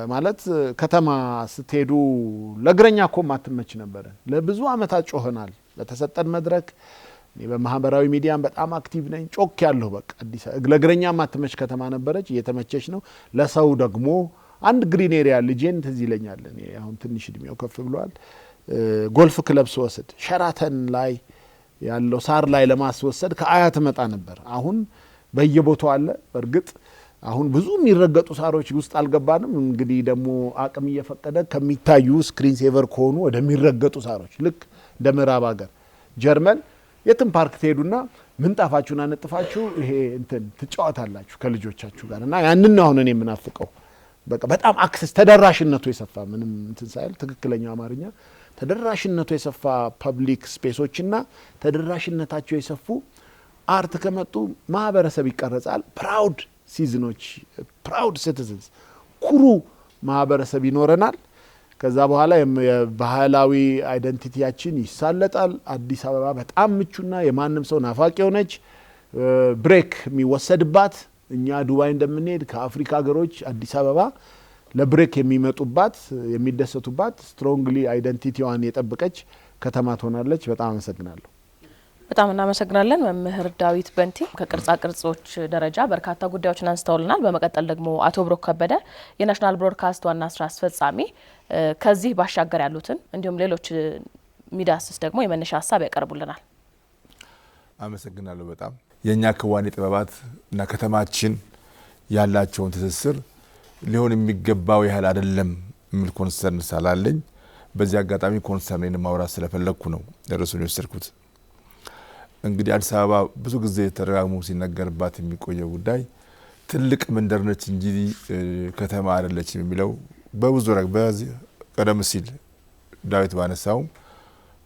ማለት ከተማ ስትሄዱ ለእግረኛ እኮ ማትመች ነበረ። ለብዙ አመታት ጮኸናል። ለተሰጠን መድረክ እኔ በማህበራዊ ሚዲያም በጣም አክቲቭ ነኝ። ጮክ ያለሁ በቃ አዲስ ለእግረኛ ማትመች ከተማ ነበረች፣ እየተመቸች ነው። ለሰው ደግሞ አንድ ግሪን ኤሪያ ልጄን ትዝ ይለኛል። እኔ አሁን ትንሽ እድሜው ከፍ ብሏል። ጎልፍ ክለብ ስወስድ ሸራተን ላይ ያለው ሳር ላይ ለማስወሰድ ከአያት መጣ ነበር። አሁን በየቦታው አለ። በእርግጥ አሁን ብዙ የሚረገጡ ሳሮች ውስጥ አልገባንም። እንግዲህ ደግሞ አቅም እየፈቀደ ከሚታዩ ስክሪን ሴቨር ከሆኑ ወደሚረገጡ ሳሮች ልክ እንደ ምዕራብ ሀገር ጀርመን የትም ፓርክ ትሄዱና ምንጣፋችሁን አነጥፋችሁ ይሄ እንትን ትጫወታላችሁ ከልጆቻችሁ ጋር እና ያንን አሁን እኔ የምናፍቀው በቃ በጣም አክሰስ ተደራሽነቱ የሰፋ ምንም እንትን ሳይል ትክክለኛው አማርኛ ተደራሽነቱ የሰፋ ፐብሊክ ስፔሶችና ተደራሽነታቸው የሰፉ አርት ከመጡ ማህበረሰብ ይቀረጻል። ፕራውድ ሲዝኖች ፕራውድ ሲቲዝንስ ኩሩ ማህበረሰብ ይኖረናል። ከዛ በኋላ የባህላዊ አይደንቲቲያችን ይሳለጣል። አዲስ አበባ በጣም ምቹና የማንም ሰው ናፋቂ ሆነች። ብሬክ የሚወሰድባት እኛ ዱባይ እንደምንሄድ ከአፍሪካ ሀገሮች አዲስ አበባ ለብሬክ የሚመጡባት የሚደሰቱባት ስትሮንግሊ አይደንቲቲዋን የጠበቀች ከተማ ትሆናለች። በጣም አመሰግናለሁ። በጣም እናመሰግናለን መምህር ዳዊት በንቲ። ከቅርጻ ቅርጾች ደረጃ በርካታ ጉዳዮችን አንስተውልናል። በመቀጠል ደግሞ አቶ ብሩክ ከበደ የናሽናል ብሮድካስት ዋና ስራ አስፈጻሚ ከዚህ ባሻገር ያሉትን እንዲሁም ሌሎች ሚዳስስ ደግሞ የመነሻ ሀሳብ ያቀርቡልናል። አመሰግናለሁ። በጣም የኛ ክዋኔ ጥበባት እና ከተማችን ያላቸውን ትስስር ሊሆን የሚገባው ያህል አይደለም የሚል ኮንሰርን ሳላለኝ በዚህ አጋጣሚ ኮንሰርኔን ማውራት ስለፈለኩ ነው ደረሱን የወሰድኩት። እንግዲህ አዲስ አበባ ብዙ ጊዜ ተደጋግሞ ሲነገርባት የሚቆየው ጉዳይ ትልቅ መንደር ነች እንጂ ከተማ አይደለችም የሚለው በብዙ ረግ በዚህ ቀደም ሲል ዳዊት ባነሳው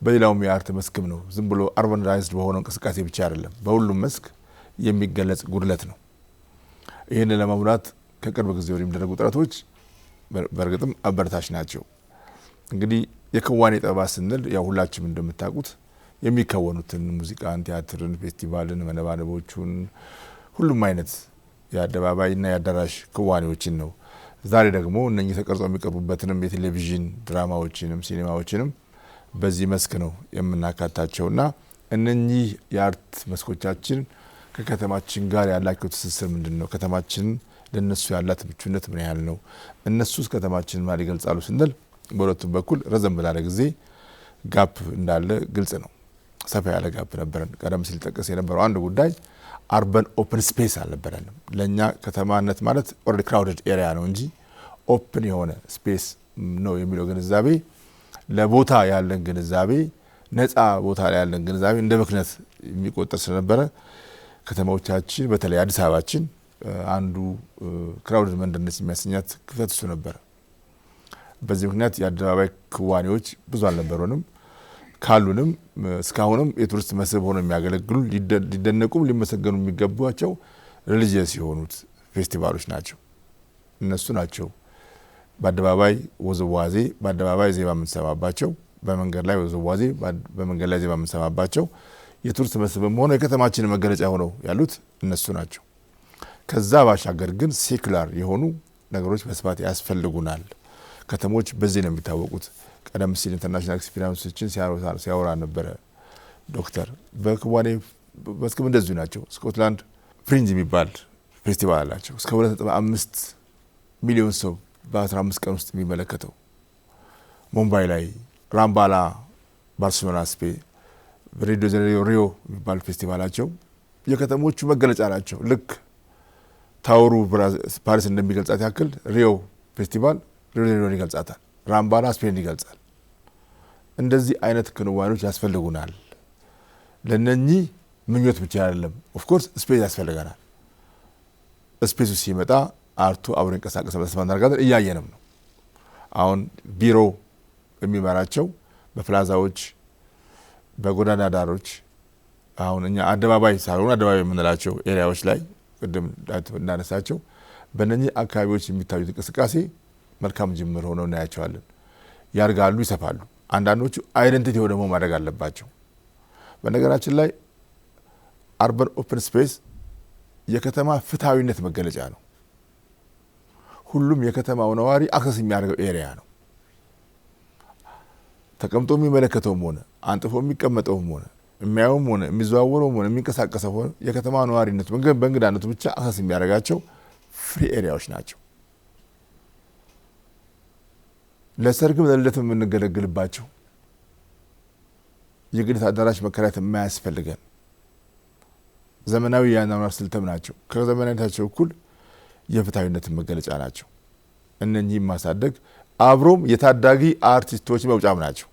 በሌላውም የአርት መስክም ነው። ዝም ብሎ አርባናይዝድ በሆነው እንቅስቃሴ ብቻ አይደለም፣ በሁሉም መስክ የሚገለጽ ጉድለት ነው። ይህን ለመሙላት ከቅርብ ጊዜ ወዲህ የሚደረጉ ጥረቶች በእርግጥም አበረታች ናቸው። እንግዲህ የክዋኔ ጥበባት ስንል ያው ሁላችሁም እንደምታውቁት የሚከወኑትን ሙዚቃን፣ ቲያትርን፣ ፌስቲቫልን፣ መነባነቦቹን ሁሉም አይነት የአደባባይና የአዳራሽ ክዋኔዎችን ነው። ዛሬ ደግሞ እነኚህ ተቀርጸው የሚቀርቡበትንም የቴሌቪዥን ድራማዎችንም ሲኔማዎችንም በዚህ መስክ ነው የምናካታቸውና እነኚህ የአርት መስኮቻችን ከከተማችን ጋር ያላቸው ትስስር ምንድን ነው? ከተማችን ለነሱ ያላት ምቹነት ምን ያህል ነው? እነሱስ ከተማችን ማን ይገልጻሉ ስንል በሁለቱም በኩል ረዘም ባለ ጊዜ ጋፕ እንዳለ ግልጽ ነው። ሰፋ ያለ ጋፕ ነበረን። ቀደም ሲል ጠቀስ የነበረው አንድ ጉዳይ አርበን ኦፕን ስፔስ አልነበረንም። ለኛ ከተማነት ማለት ኦልሬዲ ክራውድድ ኤሪያ ነው እንጂ ኦፕን የሆነ ስፔስ ነው የሚለው ግንዛቤ ለቦታ ያለን ግንዛቤ ነፃ ቦታ ላይ ያለን ግንዛቤ እንደ ምክንያት የሚቆጠር ስለነበረ ከተማዎቻችን በተለይ አዲስ አበባችን አንዱ ክራውድድ መንደርነት የሚያሰኛት ክፍተት እሱ ነበር። በዚህ ምክንያት የአደባባይ ክዋኔዎች ብዙ አልነበሩንም። ካሉንም እስካሁንም የቱሪስት መስህብ ሆነው የሚያገለግሉ ሊደነቁም ሊመሰገኑ የሚገባቸው ሪሊጂየስ የሆኑት ፌስቲቫሎች ናቸው። እነሱ ናቸው በአደባባይ ወዝዋዜ፣ በአደባባይ ዜማ የምንሰማባቸው፣ በመንገድ ላይ ወዝዋዜ፣ በመንገድ ላይ ዜማ የምንሰማባቸው የቱሪስት መስህብም ሆነው የከተማችን መገለጫ ሆነው ያሉት እነሱ ናቸው። ከዛ ባሻገር ግን ሴኩላር የሆኑ ነገሮች በስፋት ያስፈልጉናል። ከተሞች በዚህ ነው የሚታወቁት። ቀደም ሲል ኢንተርናሽናል ኤክስፒሪየንሶችን ሲያወራ ነበረ ዶክተር። በክዋኔ መስክም እንደዚሁ ናቸው። ስኮትላንድ ፍሪንጅ የሚባል ፌስቲቫል አላቸው። እስከ 2.5 ሚሊዮን ሰው በ15 ቀን ውስጥ የሚመለከተው። ሙምባይ ላይ ራምባላ፣ ባርሴሎና ስፔን፣ ሪዮ ደ ጀኔሪዮ ሪዮ የሚባል ፌስቲቫላቸው የከተሞቹ መገለጫ ናቸው። ልክ ታወሩ ፓሪስ እንደሚገልጻት ያክል ሪዮ ፌስቲቫል ሪዮ ደ ጀኔሪዮን ይገልጻታል። ራምባላ ስፔን ይገልጻል። እንደዚህ አይነት ክንዋኔዎች ያስፈልጉናል። ለነኚህ ምኞት ብቻ አይደለም፣ ኦፍ ኮርስ ስፔስ ያስፈልገናል። ስፔሱ ሲመጣ አርቱ አብሮ እንቀሳቀስ በተስፋ እናደርጋለን። እያየንም ነው። አሁን ቢሮ የሚመራቸው በፕላዛዎች በጎዳና ዳሮች አሁን እኛ አደባባይ ሳይሆኑ አደባባይ የምንላቸው ኤሪያዎች ላይ ቅድም እንዳነሳቸው በእነኚህ አካባቢዎች የሚታዩት እንቅስቃሴ መልካም ጅምር ሆነው እናያቸዋለን። ያርጋሉ፣ ይሰፋሉ። አንዳንዶቹ አይደንቲቲ ደግሞ ማድረግ አለባቸው። በነገራችን ላይ አርበን ኦፕን ስፔስ የከተማ ፍትሃዊነት መገለጫ ነው። ሁሉም የከተማው ነዋሪ አክሰስ የሚያደርገው ኤሪያ ነው። ተቀምጦ የሚመለከተውም ሆነ አንጥፎ የሚቀመጠውም ሆነ የሚያየውም ሆነ የሚዘዋወረውም ሆነ የሚንቀሳቀሰው ሆነ የከተማ ነዋሪነቱ በእንግዳነቱ ብቻ አክሰስ የሚያደርጋቸው ፍሪ ኤሪያዎች ናቸው። ለሰርግም ለልደትም የምንገለግልባቸው የግዴታ አዳራሽ መከራየት የማያስፈልገን ዘመናዊ የአኗኗር ስልትም ናቸው። ከዘመናዊነታቸው እኩል የፍትሃዊነት መገለጫ ናቸው። እነኚህም ማሳደግ አብሮም የታዳጊ አርቲስቶች መውጫም ናቸው።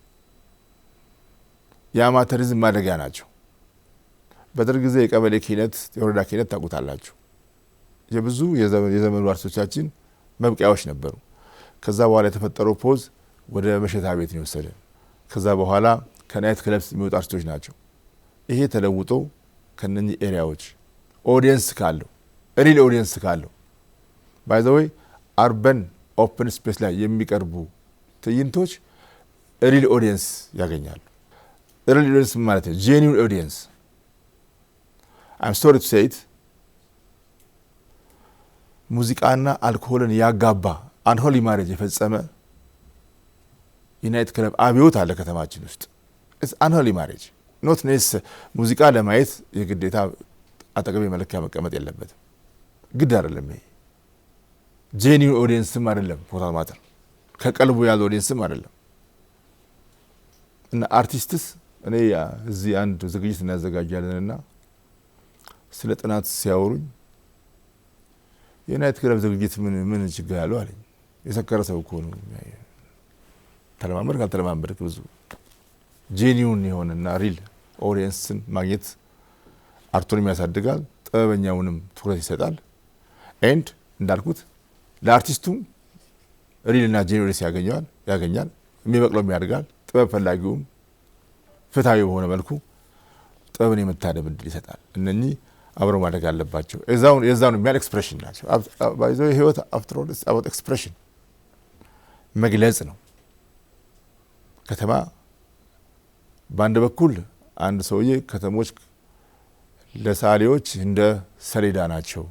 የአማተሪዝም ማደጊያ ናቸው። በደርግ ጊዜ የቀበሌ ኪነት፣ የወረዳ ኪነት ታውቁታላችሁ። የብዙ የዘመኑ አርቲስቶቻችን መብቂያዎች ነበሩ። ከዛ በኋላ የተፈጠረው ፖዝ ወደ መሸታ ቤት ነው የወሰደ። ከዛ በኋላ ከናይት ክለብስ የሚወጡ አርቲስቶች ናቸው። ይሄ ተለውጦ ከነኚህ ኤሪያዎች ኦዲየንስ ካለው ሪል ኦዲየንስ ካለው ባይ ዘ ዌይ አርበን ኦፕን ስፔስ ላይ የሚቀርቡ ትዕይንቶች ሪል ኦዲየንስ ያገኛሉ። ሪል ኦዲየንስ ማለት ነው ጄኒውን ኦዲየንስ። አም ሶሪ ቱ ሴይ ኢት ሙዚቃና አልኮሆልን ያጋባ አንሆሊ ማሬጅ የፈጸመ ዩናይት ክለብ አብዮት አለ ከተማችን ውስጥ። ኢትስ አንሆሊ ማሬጅ ኖት ኔስ ሙዚቃ ለማየት የግዴታ አጠገቤ መለኪያ መቀመጥ የለበትም። ግድ አይደለም። ይሄ ጄኒውን ኦዲየንስም አይደለም። ቶታል ማተር ከቀልቡ ያለ ኦዲየንስም አይደለም። እና አርቲስትስ እኔ እዚህ አንድ ዝግጅት እናዘጋጃለንና ስለ ጥናት ሲያወሩኝ የዩናይት ክለብ ዝግጅት ምን ችግር ያለው አለኝ። የሰከረ ሰው እኮ ነው። ተለማመድ ካልተለማመድክ ብዙ ጄኒውን የሆነና ሪል ኦዲየንስን ማግኘት አርቱንም ያሳድጋል፣ ጥበበኛውንም ትኩረት ይሰጣል። ኤንድ እንዳልኩት ለአርቲስቱም ሪልና ጄኒውን ኦዲየንስ ያገኛል፣ የሚበቅለውም ያድጋል። ጥበብ ፈላጊውም ፍትሃዊ በሆነ መልኩ ጥበብን የመታደም እድል ይሰጣል። እነኚህ አብረው ማደግ አለባቸው። የዛውን የሚያል ኤክስፕሬሽን ናቸው። ባይዞ ህይወት አፍተር ኦል አባውት ኤክስፕሬሽን መግለጽ ነው። ከተማ በአንድ በኩል አንድ ሰውዬ ከተሞች ለሳሌዎች እንደ ሰሌዳ ናቸው፣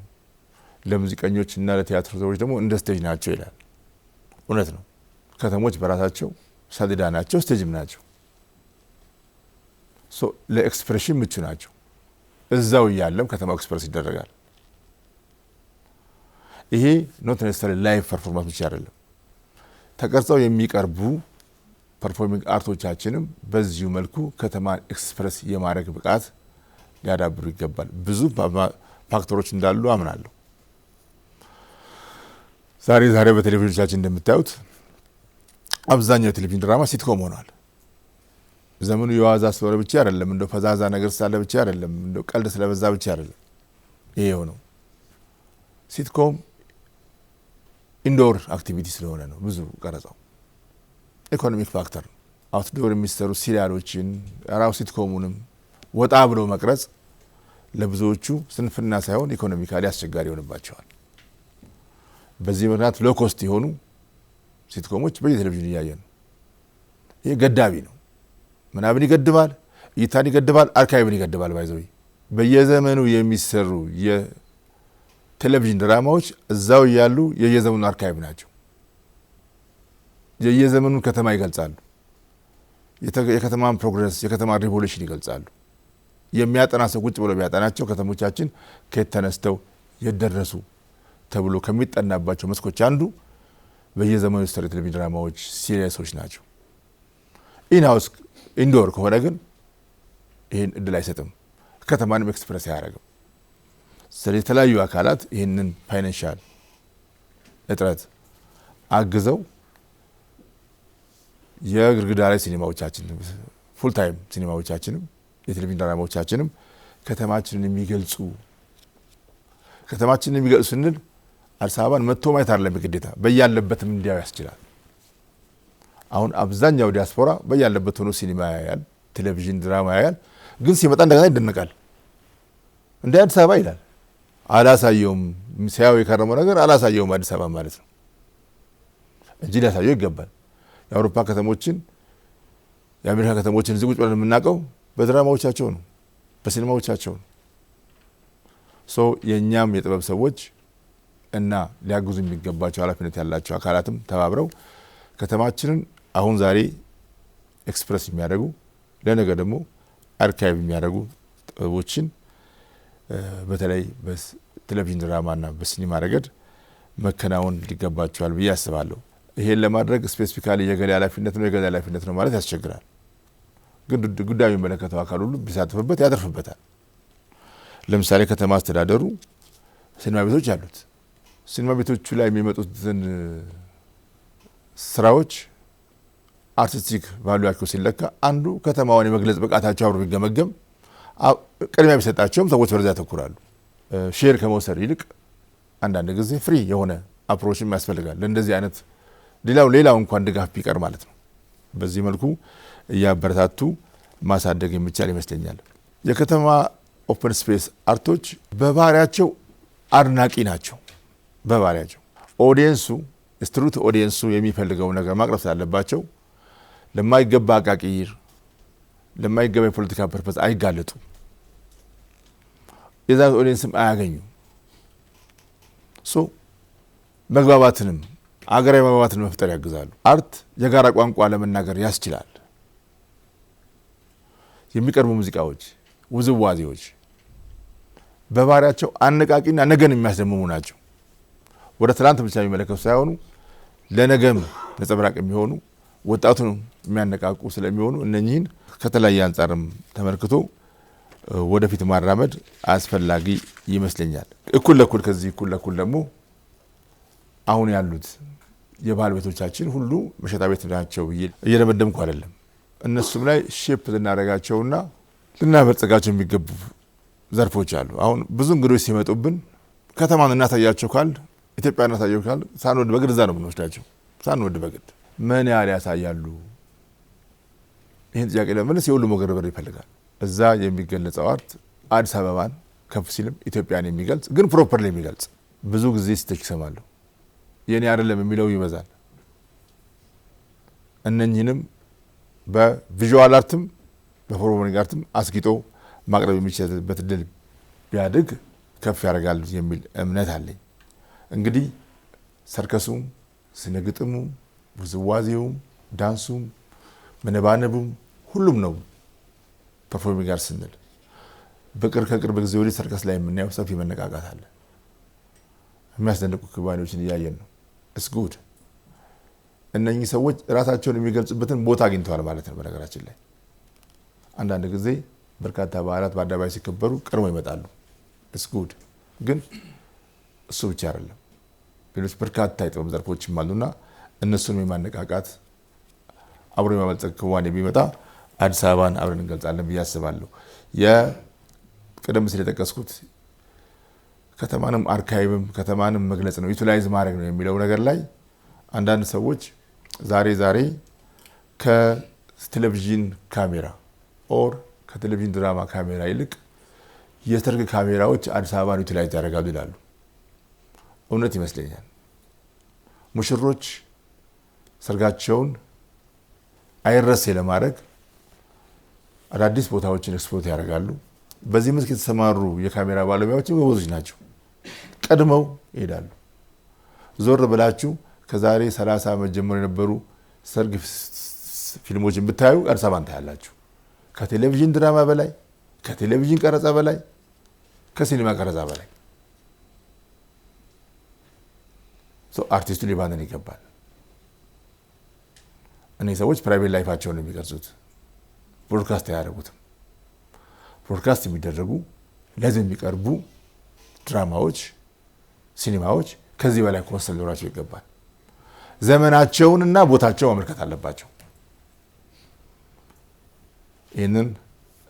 ለሙዚቀኞች እና ለቲያትር ሰዎች ደግሞ እንደ ስቴጅ ናቸው ይላል። እውነት ነው። ከተሞች በራሳቸው ሰሌዳ ናቸው፣ ስቴጅም ናቸው። ለኤክስፕሬሽን ምቹ ናቸው። እዛው እያለም ከተማው ኤክስፕሬስ ይደረጋል። ይሄ ኖት ኔሰሰሪ ላይቭ ፐርፎርማንስ ብቻ አይደለም። ተቀርጸው የሚቀርቡ ፐርፎርሚንግ አርቶቻችንም በዚሁ መልኩ ከተማን ኤክስፕሬስ የማድረግ ብቃት ሊያዳብሩ ይገባል። ብዙ ፋክተሮች እንዳሉ አምናለሁ። ዛሬ በቴሌቪዥኖቻችን እንደምታዩት አብዛኛው የቴሌቪዥን ድራማ ሲትኮም ሆኗል። ዘመኑ የዋዛ ስለሆነ ብቻ አይደለም፣ እንደው ፈዛዛ ነገር ስላለ ብቻ አይደለም፣ እንደው ቀልድ ስለበዛ ብቻ አይደለም። ይሄ ነው ሲትኮም ኢንዶር አክቲቪቲ ስለሆነ ነው ብዙ ቀረጻው። ኢኮኖሚክ ፋክተር አውትዶር የሚሰሩ ሲሪያሎችን ራው ሲትኮሙንም ወጣ ብሎ መቅረጽ ለብዙዎቹ ስንፍና ሳይሆን ኢኮኖሚካሊ አስቸጋሪ ይሆንባቸዋል። በዚህ ምክንያት ሎኮስት የሆኑ ሲትኮሞች በየቴሌቪዥኑ እያየን ነው። ይሄ ገዳቢ ነው። ምናምን ይገድባል፣ እይታን ይገድባል፣ አርካይቭን ይገድባል። ባይዘው በየዘመኑ የሚሰሩ የቴሌቪዥን ድራማዎች እዛው ያሉ የየዘመኑ አርካይቭ ናቸው። የየዘመኑን ከተማ ይገልጻሉ። የከተማን ፕሮግረስ፣ የከተማ ሪቮሉሽን ይገልጻሉ። የሚያጠና ሰው ቁጭ ብሎ ቢያጠናቸው ከተሞቻችን ከየት ተነስተው የደረሱ ተብሎ ከሚጠናባቸው መስኮች አንዱ በየዘመኑ የተሰሩ የቴሌቪዥን ድራማዎች ሲሪየሶች ናቸው። ኢንሃውስ ኢንዶር ከሆነ ግን ይህን እድል አይሰጥም፣ ከተማንም ኤክስፕረስ አያደርግም። ስለዚህ የተለያዩ አካላት ይህንን ፋይናንሻል እጥረት አግዘው የግድግዳ ላይ ሲኒማዎቻችን ፉል ታይም ሲኒማዎቻችንም የቴሌቪዥን ድራማዎቻችንም ከተማችንን የሚገልጹ ስንል አዲስ አበባን መጥቶ ማየት አይደለም ግዴታ፣ በያለበትም እንዲያው ያስችላል። አሁን አብዛኛው ዲያስፖራ በያለበት ሆኖ ሲኒማ ያያል፣ ቴሌቪዥን ድራማ ያያል። ግን ሲመጣ እንደገና ይደነቃል። እንደ አዲስ አበባ ይላል። አላሳየውም፣ ሲያው የከረመው ነገር አላሳየውም አዲስ አበባ ማለት ነው እንጂ ሊያሳየው ይገባል። የአውሮፓ ከተሞችን የአሜሪካ ከተሞችን እዚህ ቁጭ ብለን የምናውቀው በድራማዎቻቸው ነው፣ በሲኒማዎቻቸው ነው። የእኛም የጥበብ ሰዎች እና ሊያግዙ የሚገባቸው ኃላፊነት ያላቸው አካላትም ተባብረው ከተማችንን አሁን ዛሬ ኤክስፕረስ የሚያደርጉ ለነገ ደግሞ አርካይቭ የሚያደርጉ ጥበቦችን በተለይ በቴሌቪዥን ድራማና በሲኒማ ረገድ መከናወን ሊገባቸዋል ብዬ አስባለሁ። ይሄን ለማድረግ ስፔሲፊካሊ የገሌ ኃላፊነት ነው የገሌ ኃላፊነት ነው ማለት ያስቸግራል። ግን ጉዳዩ የሚመለከተው አካል ሁሉ ቢሳተፍበት ያተርፍበታል። ለምሳሌ ከተማ አስተዳደሩ ሲኒማ ቤቶች አሉት፣ ሲኒማ ቤቶቹ ላይ የሚመጡትን ስራዎች አርቲስቲክ ቫሉያቸው ሲለካ አንዱ ከተማውን የመግለጽ ብቃታቸው አብሮ ቢገመገም ቅድሚያ ቢሰጣቸውም ሰዎች በዛ ያተኩራሉ። ሼር ከመውሰድ ይልቅ አንዳንድ ጊዜ ፍሪ የሆነ አፕሮችም ያስፈልጋል ለእንደዚህ አይነት ሌላው እንኳን ድጋፍ ቢቀር ማለት ነው። በዚህ መልኩ እያበረታቱ ማሳደግ የሚቻል ይመስለኛል። የከተማ ኦፕን ስፔስ አርቶች በባህሪያቸው አድናቂ ናቸው። በባህሪያቸው ኦዲየንሱ ስትሩት ኦዲየንሱ የሚፈልገው ነገር ማቅረብ ስላለባቸው ለማይገባ አቃቂር ለማይገባ የፖለቲካ ፐርፐስ አይጋለጡ። የዛ ኦዲየንስም አያገኙ መግባባትንም አገራዊ መግባባትን መፍጠር ያግዛሉ። አርት የጋራ ቋንቋ ለመናገር ያስችላል። የሚቀርቡ ሙዚቃዎች፣ ውዝዋዜዎች በባህሪያቸው አነቃቂና ነገን የሚያስደምሙ ናቸው። ወደ ትላንት ብቻ የሚመለከቱ ሳይሆኑ ለነገም ነጸብራቅ የሚሆኑ ወጣቱን የሚያነቃቁ ስለሚሆኑ እነኚህን ከተለያየ አንጻርም ተመልክቶ ወደፊት ማራመድ አስፈላጊ ይመስለኛል። እኩል ለኩል ደግሞ አሁን ያሉት የባህል ቤቶቻችን ሁሉ መሸታ ቤት ናቸው እየደመደምኩ አይደለም። እነሱም ላይ ሼፕ ልናደርጋቸውና ልናበልጸጋቸው የሚገቡ ዘርፎች አሉ። አሁን ብዙ እንግዶች ሲመጡብን ከተማን እናሳያቸው ካል ኢትዮጵያ እናሳያቸው ካል ሳንወድ በግድ እዛ ነው የምንወስዳቸው። ሳንወድ በግድ ምን ያህል ያሳያሉ? ይህን ጥያቄ ለመመለስ የሁሉም ወገን ርብርብ ይፈልጋል። እዛ የሚገለጸው አርት አዲስ አበባን ከፍ ሲልም ኢትዮጵያን የሚገልጽ ግን ፕሮፐርሊ የሚገልጽ ብዙ ጊዜ ሲተች ይሰማለሁ። የኔ አይደለም የሚለው ይበዛል። እነኚህንም በቪዥዋል አርትም በፐርፎርሚንግ አርትም አስጊጦ ማቅረብ የሚችልበት እድል ቢያድግ ከፍ ያደርጋል የሚል እምነት አለኝ። እንግዲህ ሰርከሱም፣ ስነግጥሙም፣ ውዝዋዜውም፣ ዳንሱም፣ መነባነቡም ሁሉም ነው ፐርፎርሚንግ አርት ስንል። ከቅርብ ጊዜ ወዲህ ሰርከስ ላይ የምናየው ሰፊ መነቃቃት አለ። የሚያስደንቁ ክዋኔዎችን እያየን ነው። እስ ጉድ እነኚህ ሰዎች ራሳቸውን የሚገልጹበትን ቦታ አግኝተዋል ማለት ነው። በነገራችን ላይ አንዳንድ ጊዜ በርካታ በዓላት በአደባባይ ሲከበሩ ቀድሞ ይመጣሉ። እስ ጉድ ግን እሱ ብቻ አይደለም፣ ሌሎች በርካታ የጥበብ ዘርፎችም አሉና እነሱን የማነቃቃት አብሮ የማበልጸግ ክዋኔ ቢመጣ አዲስ አበባን አብረን እንገልጻለን ብዬ አስባለሁ። የቀደም ሲል የጠቀስኩት ከተማንም አርካይቭም ከተማንም መግለጽ ነው ዩቲላይዝ ማድረግ ነው የሚለው ነገር ላይ አንዳንድ ሰዎች ዛሬ ከቴሌቪዥን ካሜራ ኦር ከቴሌቪዥን ድራማ ካሜራ ይልቅ የሰርግ ካሜራዎች አዲስ አበባን ዩቲላይዝ ያደርጋሉ ይላሉ። እውነት ይመስለኛል። ሙሽሮች ሰርጋቸውን አይረሴ ለማድረግ አዳዲስ ቦታዎችን ኤክስፕሎት ያደርጋሉ። በዚህ መስክ የተሰማሩ የካሜራ ባለሙያዎች ጎበዞች ናቸው። ቀድመው ይሄዳሉ። ዞር ብላችሁ ከዛሬ 30 ዓመት ጀምሮ የነበሩ ሰርግ ፊልሞችን ብታዩ አዲስ አበባን ታያላችሁ። ከቴሌቪዥን ድራማ በላይ፣ ከቴሌቪዥን ቀረጻ በላይ፣ ከሲኒማ ቀረጻ በላይ አርቲስቱ ሊባንን ይገባል። እነዚህ ሰዎች ፕራይቬት ላይፋቸውን የሚቀርጹት ብሮድካስት አያደርጉትም። ብሮድካስት የሚደረጉ ለዚህ የሚቀርቡ ድራማዎች፣ ሲኒማዎች ከዚህ በላይ ኮንሰል ሊኖራቸው ይገባል። ዘመናቸውንና ቦታቸው ማመልከት አለባቸው። ይህንን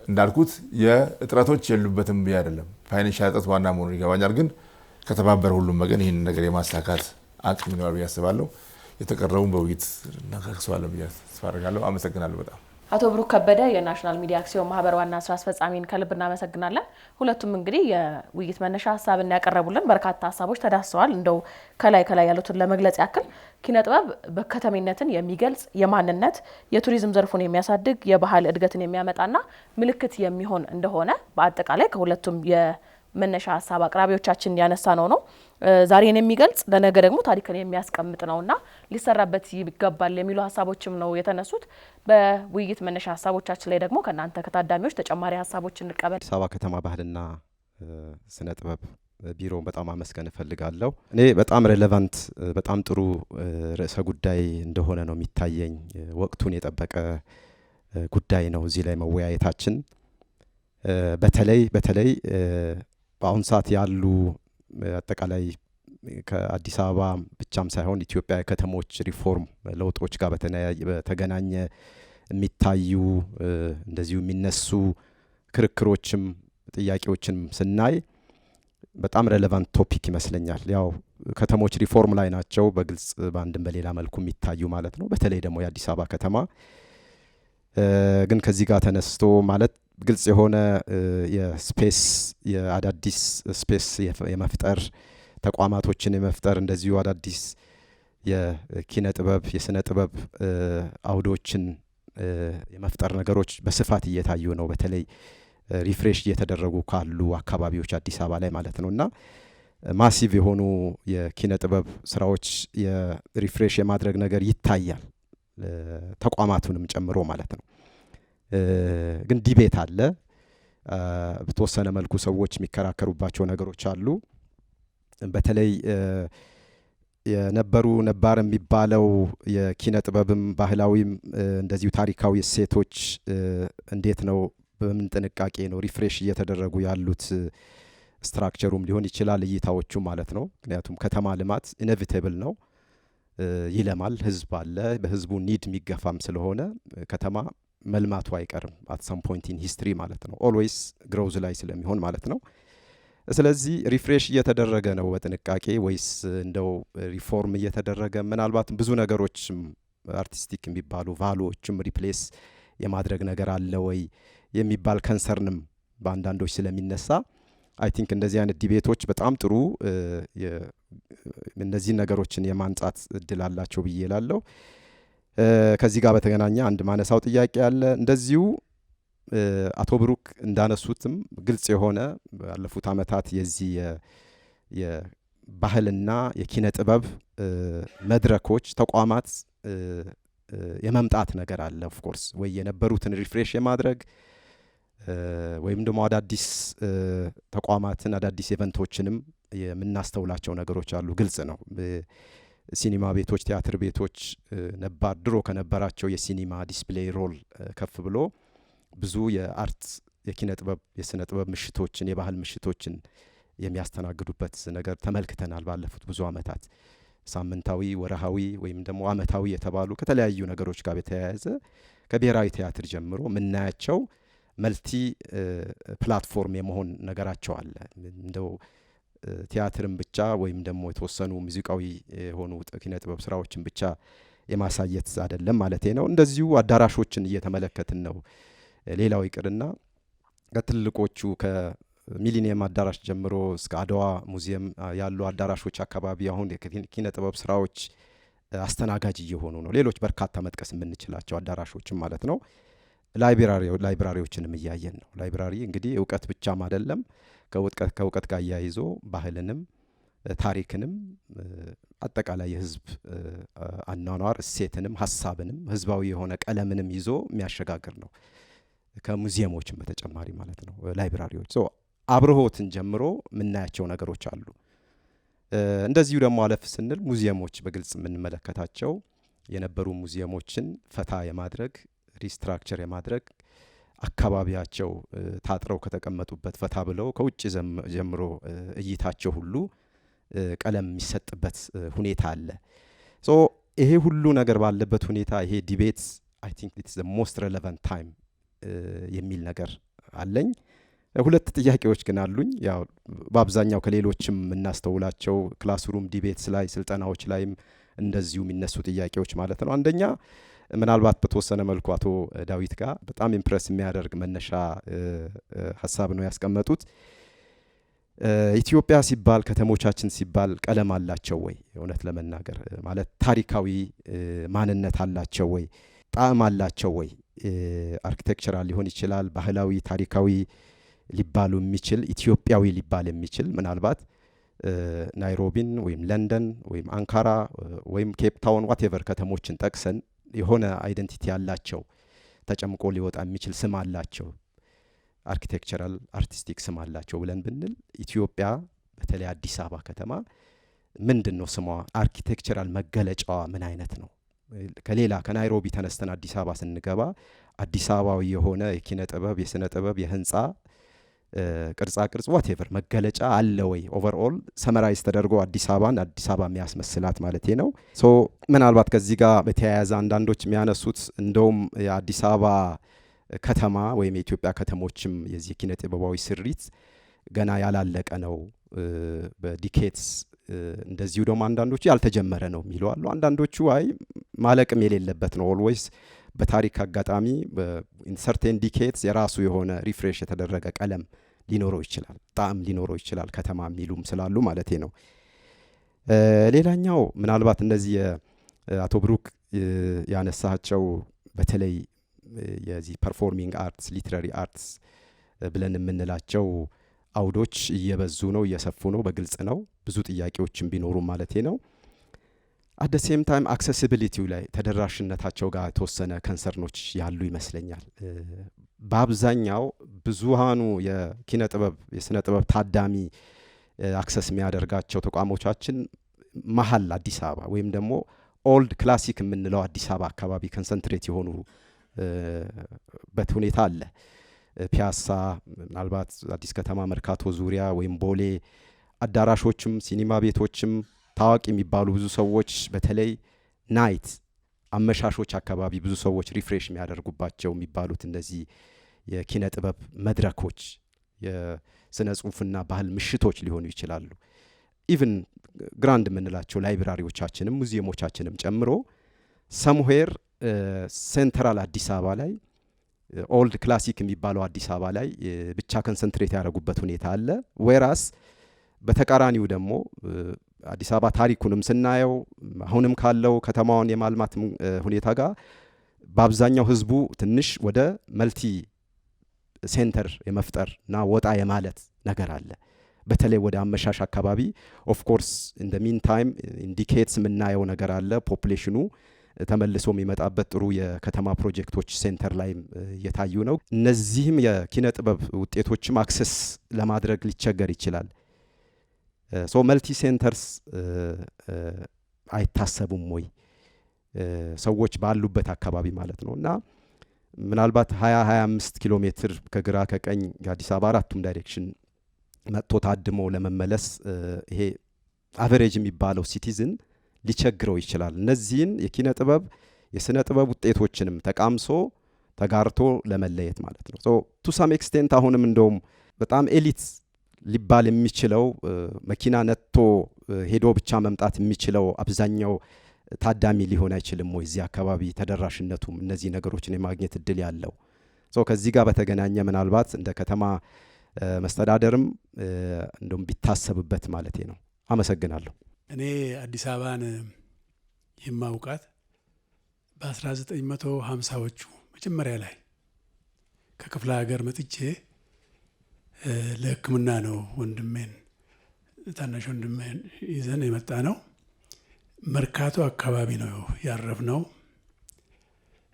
እንዳልኩት የእጥረቶች የሉበትም ብዬ አይደለም። ፋይናንሻል እጥረት ዋና መሆኑን ይገባኛል። ግን ከተባበረ ሁሉም ወገን ይህን ነገር የማሳካት አቅም ይኖራል ብዬ አስባለሁ። የተቀረውን በውይይት እናካክሰዋለን ብዬ ተስፋ አደርጋለሁ። አመሰግናለሁ በጣም። አቶ ብሩክ ከበደ የናሽናል ሚዲያ አክሲዮን ማህበር ዋና ስራ አስፈጻሚን ከልብ እናመሰግናለን። ሁለቱም እንግዲህ የውይይት መነሻ ሀሳብን ያቀረቡልን በርካታ ሀሳቦች ተዳስሰዋል። እንደው ከላይ ያሉትን ለመግለጽ ያክል ኪነ ጥበብ በከተሜነትን የሚገልጽ የማንነት የቱሪዝም ዘርፉን የሚያሳድግ የባህል እድገትን የሚያመጣና ምልክት የሚሆን እንደሆነ በአጠቃላይ ከሁለቱም የመነሻ ሀሳብ አቅራቢዎቻችን ያነሳ ነው ዛሬን የሚገልጽ ለነገ ደግሞ ታሪክን የሚያስቀምጥ ነውና ሊሰራበት ይገባል የሚሉ ሀሳቦችም ነው የተነሱት። በውይይት መነሻ ሀሳቦቻችን ላይ ደግሞ ከናንተ ከታዳሚዎች ተጨማሪ ሀሳቦች እንቀበል። አዲስ አበባ ከተማ ባህልና ስነ ጥበብ ቢሮ በጣም አመስገን እፈልጋለሁ። እኔ በጣም ሬሌቫንት በጣም ጥሩ ርዕሰ ጉዳይ እንደሆነ ነው የሚታየኝ። ወቅቱን የጠበቀ ጉዳይ ነው እዚህ ላይ መወያየታችን። በተለይ በአሁን ሰዓት ያሉ አጠቃላይ ከአዲስ አበባ ብቻም ሳይሆን ኢትዮጵያ የከተሞች ሪፎርም ለውጦች ጋር በተገናኘ የሚታዩ እንደዚሁ የሚነሱ ክርክሮችም ጥያቄዎችም ስናይ በጣም ሬሌቫንት ቶፒክ ይመስለኛል። ያው ከተሞች ሪፎርም ላይ ናቸው በግልጽ በአንድም በሌላ መልኩ የሚታዩ ማለት ነው። በተለይ ደግሞ የአዲስ አበባ ከተማ ግን ከዚህ ጋር ተነስቶ ማለት ግልጽ የሆነ የስፔስ የአዳዲስ ስፔስ የመፍጠር ተቋማቶችን የመፍጠር እንደዚሁ አዳዲስ የኪነ ጥበብ የስነ ጥበብ አውዶችን የመፍጠር ነገሮች በስፋት እየታዩ ነው። በተለይ ሪፍሬሽ እየተደረጉ ካሉ አካባቢዎች አዲስ አበባ ላይ ማለት ነውና ማሲቭ የሆኑ የኪነ ጥበብ ስራዎች የሪፍሬሽ የማድረግ ነገር ይታያል ተቋማቱንም ጨምሮ ማለት ነው። ግን ዲቤት አለ። በተወሰነ መልኩ ሰዎች የሚከራከሩባቸው ነገሮች አሉ። በተለይ የነበሩ ነባር የሚባለው የኪነ ጥበብም ባህላዊም እንደዚሁ ታሪካዊ እሴቶች እንዴት ነው በምን ጥንቃቄ ነው ሪፍሬሽ እየተደረጉ ያሉት ስትራክቸሩም ሊሆን ይችላል እይታዎቹ ማለት ነው። ምክንያቱም ከተማ ልማት ኢኔቪቴብል ነው፣ ይለማል፣ ህዝብ አለ፣ በህዝቡ ኒድ የሚገፋም ስለሆነ ከተማ መልማቱ አይቀርም አት ሰም ፖይንት ኢን ሂስትሪ ማለት ነው። ኦልዌይስ ግሮውዝ ላይ ስለሚሆን ማለት ነው። ስለዚህ ሪፍሬሽ እየተደረገ ነው በጥንቃቄ ወይስ እንደው ሪፎርም እየተደረገ ምናልባት ብዙ ነገሮች አርቲስቲክ የሚባሉ ቫሉዎችም ሪፕሌስ የማድረግ ነገር አለ ወይ የሚባል ከንሰርንም በአንዳንዶች ስለሚነሳ አይ ቲንክ እንደዚህ አይነት ዲቤቶች በጣም ጥሩ እነዚህ ነገሮችን የማንጻት እድል አላቸው ብዬ እላለሁ። ከዚህ ጋር በተገናኘ አንድ ማነሳው ጥያቄ አለ። እንደዚሁ አቶ ብሩክ እንዳነሱትም ግልጽ የሆነ ባለፉት አመታት የዚህ የባህልና የኪነ ጥበብ መድረኮች ተቋማት የመምጣት ነገር አለ። ኦፍ ኮርስ ወይ የነበሩትን ሪፍሬሽ የማድረግ ወይም ደግሞ አዳዲስ ተቋማትን አዳዲስ ኢቨንቶችንም የምናስተውላቸው ነገሮች አሉ። ግልጽ ነው። ሲኒማ ቤቶች፣ ቲያትር ቤቶች ነባር ድሮ ከነበራቸው የሲኒማ ዲስፕሌይ ሮል ከፍ ብሎ ብዙ የአርት የኪነ ጥበብ የስነ ጥበብ ምሽቶችን የባህል ምሽቶችን የሚያስተናግዱበት ነገር ተመልክተናል ባለፉት ብዙ አመታት። ሳምንታዊ፣ ወርሃዊ ወይም ደግሞ አመታዊ የተባሉ ከተለያዩ ነገሮች ጋር በተያያዘ ከብሔራዊ ቲያትር ጀምሮ ምናያቸው መልቲ ፕላትፎርም የመሆን ነገራቸው አለ። እንደው ቲያትርን ብቻ ወይም ደግሞ የተወሰኑ ሙዚቃዊ የሆኑ ኪነ ጥበብ ስራዎችን ብቻ የማሳየት አይደለም ማለት ነው። እንደዚሁ አዳራሾችን እየተመለከትን ነው። ሌላው ይቅርና ከትልቆቹ ከሚሊኒየም አዳራሽ ጀምሮ እስከ አድዋ ሙዚየም ያሉ አዳራሾች አካባቢ አሁን የኪነ ጥበብ ስራዎች አስተናጋጅ እየሆኑ ነው። ሌሎች በርካታ መጥቀስ የምንችላቸው አዳራሾችም ማለት ነው። ላይብራሪዎችንም እያየን ነው። ላይብራሪ እንግዲህ እውቀት ብቻም አይደለም፣ ከእውቀት ጋር እያይዞ ባህልንም ታሪክንም አጠቃላይ የህዝብ አኗኗር እሴትንም ሀሳብንም ህዝባዊ የሆነ ቀለምንም ይዞ የሚያሸጋግር ነው። ከሙዚየሞችም በተጨማሪ ማለት ነው ላይብራሪዎች አብርሆትን ጀምሮ የምናያቸው ነገሮች አሉ። እንደዚሁ ደግሞ አለፍ ስንል ሙዚየሞች በግልጽ የምንመለከታቸው የነበሩ ሙዚየሞችን ፈታ የማድረግ ሪስትራክቸር የማድረግ አካባቢያቸው ታጥረው ከተቀመጡበት ፈታ ብለው ከውጭ ጀምሮ እይታቸው ሁሉ ቀለም የሚሰጥበት ሁኔታ አለ። ይሄ ሁሉ ነገር ባለበት ሁኔታ ይሄ ዲቤት አይ ቲንክ ኢትስ ዘ ሞስት ሬሌቫንት ታይም የሚል ነገር አለኝ። ሁለት ጥያቄዎች ግን አሉኝ። ያው በአብዛኛው ከሌሎችም የምናስተውላቸው ክላስሩም ዲቤትስ ላይ ስልጠናዎች ላይም እንደዚሁ የሚነሱ ጥያቄዎች ማለት ነው። አንደኛ ምናልባት በተወሰነ መልኩ አቶ ዳዊት ጋር በጣም ኢምፕረስ የሚያደርግ መነሻ ሀሳብ ነው ያስቀመጡት። ኢትዮጵያ ሲባል ከተሞቻችን ሲባል ቀለም አላቸው ወይ? እውነት ለመናገር ማለት ታሪካዊ ማንነት አላቸው ወይ? ጣዕም አላቸው ወይ? አርኪቴክቸራል ሊሆን ይችላል፣ ባህላዊ ታሪካዊ ሊባሉ የሚችል ኢትዮጵያዊ ሊባል የሚችል ምናልባት ናይሮቢን ወይም ለንደን ወይም አንካራ ወይም ኬፕ ታውን ዋቴቨር ከተሞችን ጠቅሰን የሆነ አይደንቲቲ ያላቸው ተጨምቆ ሊወጣ የሚችል ስም አላቸው፣ አርኪቴክቸራል አርቲስቲክ ስም አላቸው ብለን ብንል ኢትዮጵያ በተለይ አዲስ አበባ ከተማ ምንድን ነው ስሟ? አርኪቴክቸራል መገለጫዋ ምን አይነት ነው? ከሌላ ከናይሮቢ ተነስተን አዲስ አበባ ስንገባ አዲስ አበባዊ የሆነ የኪነ ጥበብ የስነ ጥበብ የህንፃ ቅርጻ ቅርጽ ዋቴቨር መገለጫ አለ ወይ ኦቨርኦል ሰመራይዝ ተደርጎ አዲስ አበባን አዲስ አበባ የሚያስመስላት ማለት ነው። ሶ ምናልባት ከዚህ ጋር በተያያዘ አንዳንዶች የሚያነሱት እንደውም የአዲስ አበባ ከተማ ወይም የኢትዮጵያ ከተሞችም የዚህ ኪነ ጥበባዊ ስሪት ገና ያላለቀ ነው በዲኬትስ እንደዚሁ ደግሞ አንዳንዶቹ ያልተጀመረ ነው የሚሉ አሉ። አንዳንዶቹ አይ ማለቅም የሌለበት ነው ኦልዌይስ በታሪክ አጋጣሚ በኢንሰርቴን ዲኬትስ የራሱ የሆነ ሪፍሬሽ የተደረገ ቀለም ሊኖረው ይችላል፣ ጣዕም ሊኖረው ይችላል ከተማ የሚሉም ስላሉ ማለት ነው። ሌላኛው ምናልባት እነዚህ አቶ ብሩክ ያነሳቸው በተለይ የዚህ ፐርፎርሚንግ አርትስ ሊትራሪ አርትስ ብለን የምንላቸው አውዶች እየበዙ ነው፣ እየሰፉ ነው፣ በግልጽ ነው። ብዙ ጥያቄዎችን ቢኖሩ ማለት ነው። አት ዘ ሴም ታይም አክሰሲቢሊቲው ላይ ተደራሽነታቸው ጋር የተወሰነ ከንሰርኖች ያሉ ይመስለኛል። በአብዛኛው ብዙሃኑ የኪነ ጥበብ የስነ ጥበብ ታዳሚ አክሰስ የሚያደርጋቸው ተቋሞቻችን መሀል አዲስ አበባ ወይም ደግሞ ኦልድ ክላሲክ የምንለው አዲስ አበባ አካባቢ ኮንሰንትሬት የሆኑ በት ሁኔታ አለ። ፒያሳ፣ ምናልባት አዲስ ከተማ መርካቶ ዙሪያ ወይም ቦሌ አዳራሾችም ሲኒማ ቤቶችም ታዋቂ የሚባሉ ብዙ ሰዎች በተለይ ናይት አመሻሾች አካባቢ ብዙ ሰዎች ሪፍሬሽ የሚያደርጉባቸው የሚባሉት እነዚህ የኪነ ጥበብ መድረኮች የስነ ጽሁፍና ባህል ምሽቶች ሊሆኑ ይችላሉ። ኢቭን ግራንድ የምንላቸው ላይብራሪዎቻችንም ሙዚየሞቻችንም ጨምሮ ሰምዌር ሴንትራል አዲስ አበባ ላይ ኦልድ ክላሲክ የሚባለው አዲስ አበባ ላይ ብቻ ኮንሰንትሬት ያደረጉበት ሁኔታ አለ። ዌራስ በተቃራኒው ደግሞ አዲስ አበባ ታሪኩንም ስናየው አሁንም ካለው ከተማውን የማልማት ሁኔታ ጋር በአብዛኛው ህዝቡ ትንሽ ወደ መልቲ ሴንተር የመፍጠርና ወጣ የማለት ነገር አለ። በተለይ ወደ አመሻሽ አካባቢ ኦፍ ኮርስ ኢን ዘ ሚን ታይም ኢንዲኬትስ የምናየው ነገር አለ። ፖፑሌሽኑ ተመልሶ የሚመጣበት ጥሩ የከተማ ፕሮጀክቶች ሴንተር ላይ እየታዩ ነው። እነዚህም የኪነ ጥበብ ውጤቶችም አክሰስ ለማድረግ ሊቸገር ይችላል። ሶ መልቲ ሴንተርስ አይታሰቡም ወይ ሰዎች ባሉበት አካባቢ ማለት ነው። እና ምናልባት 20-25 ኪሎ ሜትር ከግራ ከቀኝ የአዲስ አበባ አራቱም ዳይሬክሽን መጥቶ ታድሞ ለመመለስ ይሄ አቨሬጅ የሚባለው ሲቲዝን ሊቸግረው ይችላል። እነዚህን የኪነ ጥበብ የስነ ጥበብ ውጤቶችንም ተቃምሶ ተጋርቶ ለመለየት ማለት ነው። ሶ ቱ ሳም ኤክስቴንት አሁንም እንደውም በጣም ኤሊት ሊባል የሚችለው መኪና ነጥቶ ሄዶ ብቻ መምጣት የሚችለው አብዛኛው ታዳሚ ሊሆን አይችልም ወይ እዚህ አካባቢ ተደራሽነቱም እነዚህ ነገሮችን የማግኘት እድል ያለው። ሶ ከዚህ ጋር በተገናኘ ምናልባት እንደ ከተማ መስተዳደርም እንደውም ቢታሰብበት ማለት ነው። አመሰግናለሁ። እኔ አዲስ አበባን የማውቃት በ1950ዎቹ መጀመሪያ ላይ ከክፍለ ሀገር መጥቼ ለሕክምና ነው ወንድሜን ታናሽ ወንድሜን ይዘን የመጣ ነው። መርካቶ አካባቢ ነው ያረፍነው።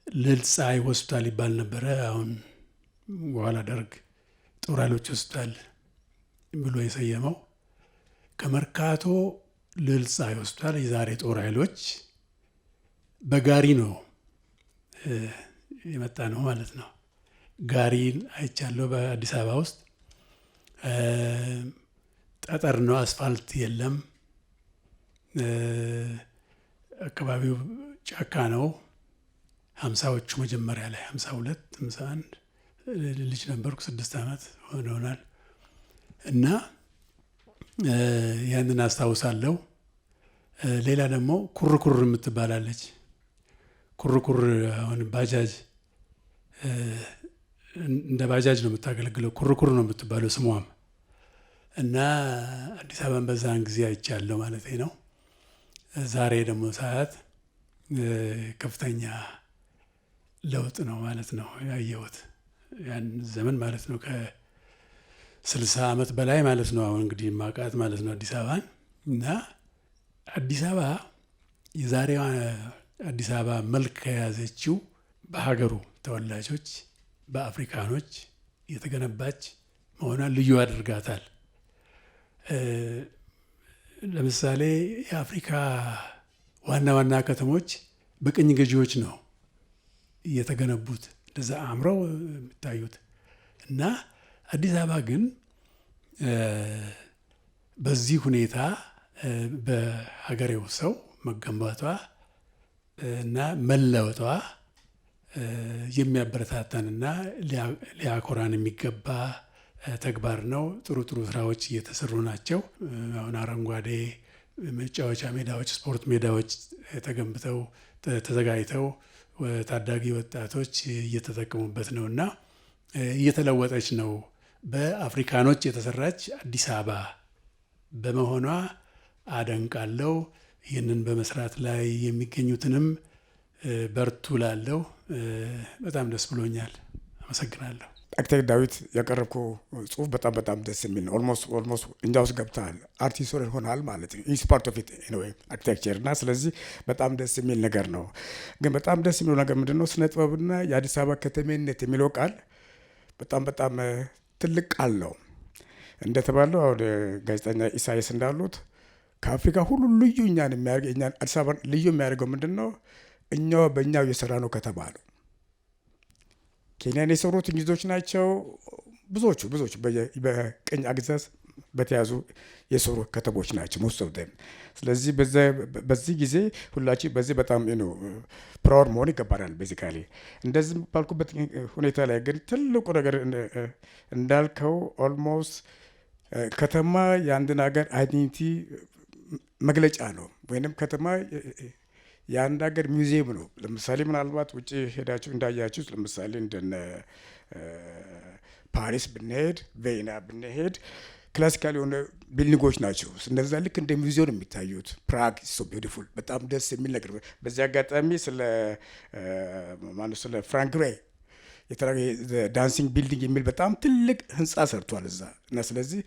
ልልጻይ ሆስፒታል ይባል ነበረ። አሁን በኋላ ደርግ ጦር ኃይሎች ሆስፒታል ብሎ የሰየመው ከመርካቶ ልልጻይ ሆስፒታል የዛሬ ጦር ኃይሎች በጋሪ ነው የመጣ ነው ማለት ነው። ጋሪን አይቻለሁ በአዲስ አበባ ውስጥ። ጠጠር ነው፣ አስፋልት የለም። አካባቢው ጫካ ነው። 50ዎቹ መጀመሪያ ላይ 52 51 ልጅ ነበርኩ፣ 6 ዓመት ሆኖናል እና ያንን አስታውሳለሁ። ሌላ ደግሞ ኩርኩር የምትባላለች ኩርኩር አሁን ባጃጅ እንደ ባጃጅ ነው የምታገለግለው። ኩርኩር ነው የምትባለው ስሟም እና አዲስ አበባን በዛን ጊዜ አይቻለሁ ማለት ነው። ዛሬ ደግሞ ሰዓት ከፍተኛ ለውጥ ነው ማለት ነው ያየሁት ያን ዘመን ማለት ነው። ከ60 ዓመት በላይ ማለት ነው አሁን እንግዲህ ማቃት ማለት ነው አዲስ አበባን። እና አዲስ አበባ የዛሬዋ አዲስ አበባ መልክ ከያዘችው በሀገሩ ተወላጆች በአፍሪካኖች የተገነባች መሆኗን ልዩ አድርጋታል። ለምሳሌ የአፍሪካ ዋና ዋና ከተሞች በቅኝ ገዢዎች ነው የተገነቡት እንደዛ አምረው የሚታዩት እና አዲስ አበባ ግን በዚህ ሁኔታ በሀገሬው ሰው መገንባቷ እና መለወጧ የሚያበረታታንና ሊያኮራን የሚገባ ተግባር ነው። ጥሩ ጥሩ ስራዎች እየተሰሩ ናቸው። አሁን አረንጓዴ መጫወቻ ሜዳዎች፣ ስፖርት ሜዳዎች ተገንብተው ተዘጋጅተው ታዳጊ ወጣቶች እየተጠቀሙበት ነው እና እየተለወጠች ነው። በአፍሪካኖች የተሰራች አዲስ አበባ በመሆኗ አደንቃለሁ። ይህንን በመስራት ላይ የሚገኙትንም በርቱ ላለው በጣም ደስ ብሎኛል። አመሰግናለሁ። አርክቴክት ዳዊት ያቀረብከው ጽሁፍ በጣም ደስ የሚል ነው። ኦልሞስት እንጃ ውስጥ ገብተሃል። አርቲስት ሆነሃል ማለት ነው። ኢትስ ፓርት ኦፍ ኢት ኤኒዌይ አርክቴክቸር እና ስለዚህ በጣም ደስ የሚል ነገር ነው። ግን በጣም ደስ የሚለው ነገር ምንድን ነው? ስነ ጥበብና የአዲስ አበባ ከተሜነት የሚለው ቃል በጣም ትልቅ ቃል ነው። እንደተባለው አሁን ጋዜጠኛ ኢሳያስ እንዳሉት ከአፍሪካ ሁሉ ልዩ እኛን አዲስ አበባ ልዩ የሚያደርገው ምንድን ነው? እኛው በእኛው የሰራ ነው ከተማ ነው። ኬንያን የሰሩት እንግሊዞች ናቸው። ብዙዎቹ በቅኝ አገዛዝ በተያዙ የሰሩ ከተሞች ናቸው ሞስት ኦፍ ደም። ስለዚህ በዚህ ጊዜ ሁላችን በዚህ በጣም ፕራውድ መሆን ይገባናል። ቤዚካሊ እንደዚህ ባልኩበት ሁኔታ ላይ ግን ትልቁ ነገር እንዳልከው ኦልሞስት ከተማ የአንድን ሀገር አይዴንቲቲ መግለጫ ነው፣ ወይንም ከተማ የአንድ ሀገር ሚውዚየም ነው። ለምሳሌ ምናልባት ውጭ ሄዳችሁ እንዳያችሁት ለምሳሌ እንደነ ፓሪስ ብንሄድ፣ ቬይና ብንሄድ ክላሲካል የሆነ ቢልዲንጎች ናቸው። እነዛ ልክ እንደ ሚውዚየም የሚታዩት። ፕራግ ሶ ቢዩቲፉል፣ በጣም ደስ የሚል ነገር። በዚህ አጋጣሚ ስለ ፍራንክ ሬይ ዳንሲንግ ቢልዲንግ የሚል በጣም ትልቅ ህንፃ ሰርቷል እዛ እና ስለዚህ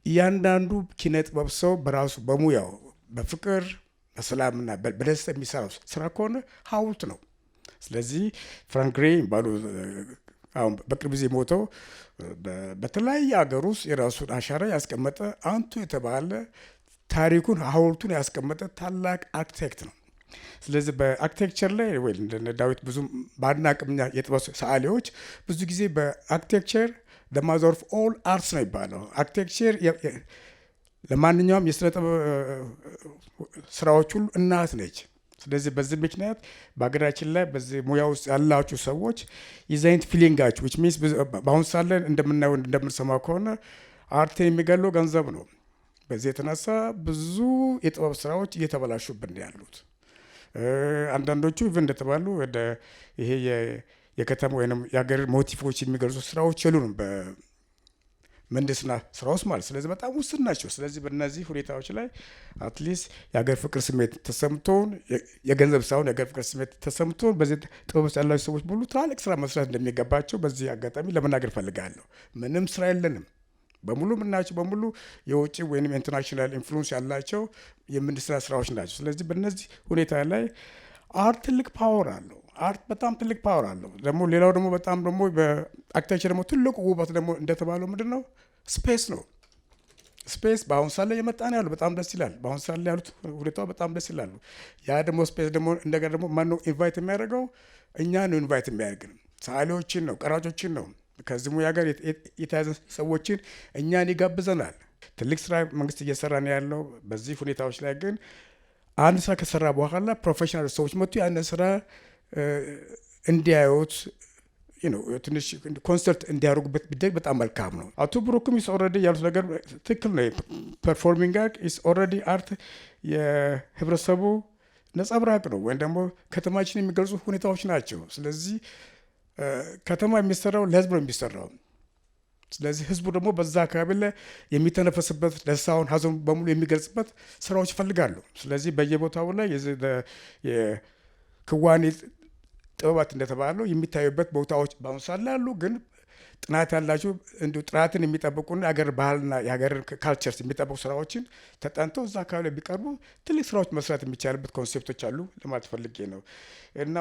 እያንዳንዱ ኪነ ጥበብ ሰው በራሱ በሙያው በፍቅር በሰላምና በደስታ የሚሰራው ስራ ከሆነ ሀውልት ነው። ስለዚህ ፍራንክ ሬይ ባሉ አሁን በቅርብ ጊዜ ሞተው በተለያየ ሀገር ውስጥ የራሱን አሻራ ያስቀመጠ አንቱ የተባለ ታሪኩን ሀውልቱን ያስቀመጠ ታላቅ አርክቴክት ነው። ስለዚህ በአርክቴክቸር ላይ ወይ እንደ ዳዊት ብዙ ባናቅም የጥበብ ሰዓሊዎች ብዙ ጊዜ በአርክቴክቸር the mother of all arts ነው ይባላል። አርክቴክቸር ለማንኛውም የስነ ጥበብ ስራዎች ሁሉ እናት ነች። ስለዚህ በዚህ ምክንያት በሀገራችን ላይ በዚህ ሙያ ውስጥ ያላችሁ ሰዎች የዛይንት ፊሊንጋችሁ which means በአሁን ሳለን እንደምናየው እንደምንሰማው ከሆነ አርትን የሚገለው ገንዘብ ነው። በዚህ የተነሳ ብዙ የጥበብ ስራዎች እየተበላሹብን ያሉት አንዳንዶቹ ኢቭን እንደተባሉ ወደ ይሄ የከተማ ወይንም የሀገር ሞቲፎች የሚገልጹ ስራዎች የሉንም በምህንድስና ስራ ውስጥ ማለት። ስለዚህ በጣም ውስን ናቸው። ስለዚህ በእነዚህ ሁኔታዎች ላይ አትሊስት የሀገር ፍቅር ስሜት ተሰምቶን የገንዘብ ሳይሆን የሀገር ፍቅር ስሜት ተሰምቶን በዚህ ጥበብ ውስጥ ያላቸው ሰዎች ሙሉ ትላልቅ ስራ መስራት እንደሚገባቸው በዚህ አጋጣሚ ለመናገር ፈልጋለሁ። ምንም ስራ የለንም በሙሉ ምናቸው በሙሉ የውጭ ወይም ኢንተርናሽናል ኢንፍሉዌንስ ያላቸው የምህንድስና ስራዎች ናቸው። ስለዚህ በእነዚህ ሁኔታ ላይ አርት ትልቅ ፓወር አለው። አርት በጣም ትልቅ ፓወር አለው። ደግሞ ሌላው ደግሞ በጣም ደግሞ በአርክቴክቸር ደግሞ ትልቁ ውበት ደግሞ እንደተባለው ምንድን ነው? ስፔስ ነው። ስፔስ በአሁን ሰዓት ላይ የመጣ ነው ያሉ በጣም ደስ ይላል። በአሁን ሰዓት ላይ ያሉት ሁኔታው በጣም ደስ ይላሉ። ያ ደግሞ ስፔስ ደግሞ እንደገና ደግሞ ማን ነው ኢንቫይት የሚያደርገው? እኛ ነው ኢንቫይት የሚያደርግን። ሰዓሊዎችን ነው፣ ቀራጮችን ነው፣ ከዚህ ሙያ ጋር የተያዘ ሰዎችን እኛን ይጋብዘናል። ትልቅ ስራ መንግስት እየሰራ ነው ያለው። በዚህ ሁኔታዎች ላይ ግን አንድ ስራ ከሰራ በኋላ ፕሮፌሽናል ሰዎች መጥቶ ያንን ስራ እንዲያዩት ትንሽ ኮንሰርት እንዲያደርጉበት ቢደረግ በጣም መልካም ነው። አቶ ብሩክም ኢስ ኦልሬዲ ያሉት ነገር ትክክል ነው። ፐርፎርሚንግ አርት ኢስ ኦልሬዲ አርት የህብረተሰቡ ነጸብራቅ ነው፣ ወይም ደግሞ ከተማችን የሚገልጹ ሁኔታዎች ናቸው። ስለዚህ ከተማ የሚሰራው ለህዝብ ነው የሚሰራው። ስለዚህ ህዝቡ ደግሞ በዛ አካባቢ ላይ የሚተነፈስበት ደስታውን፣ ሀዘኑ በሙሉ የሚገልጽበት ስራዎች ይፈልጋሉ። ስለዚህ በየቦታው ላይ የክዋኔ ጥበባት እንደተባለው የሚታዩበት ቦታዎች በአሁኑ ሰዓት ላይ አሉ። ግን ጥናት ያላቸው እንዲሁ ጥራትን የሚጠብቁና የሀገር ባህልና የሀገር ካልቸርስ የሚጠብቁ ስራዎችን ተጠንተው እዛ አካባቢ ላይ ቢቀርቡ ትልቅ ስራዎች መስራት የሚቻልበት ኮንሴፕቶች አሉ ለማለት ፈልጌ ነው። እና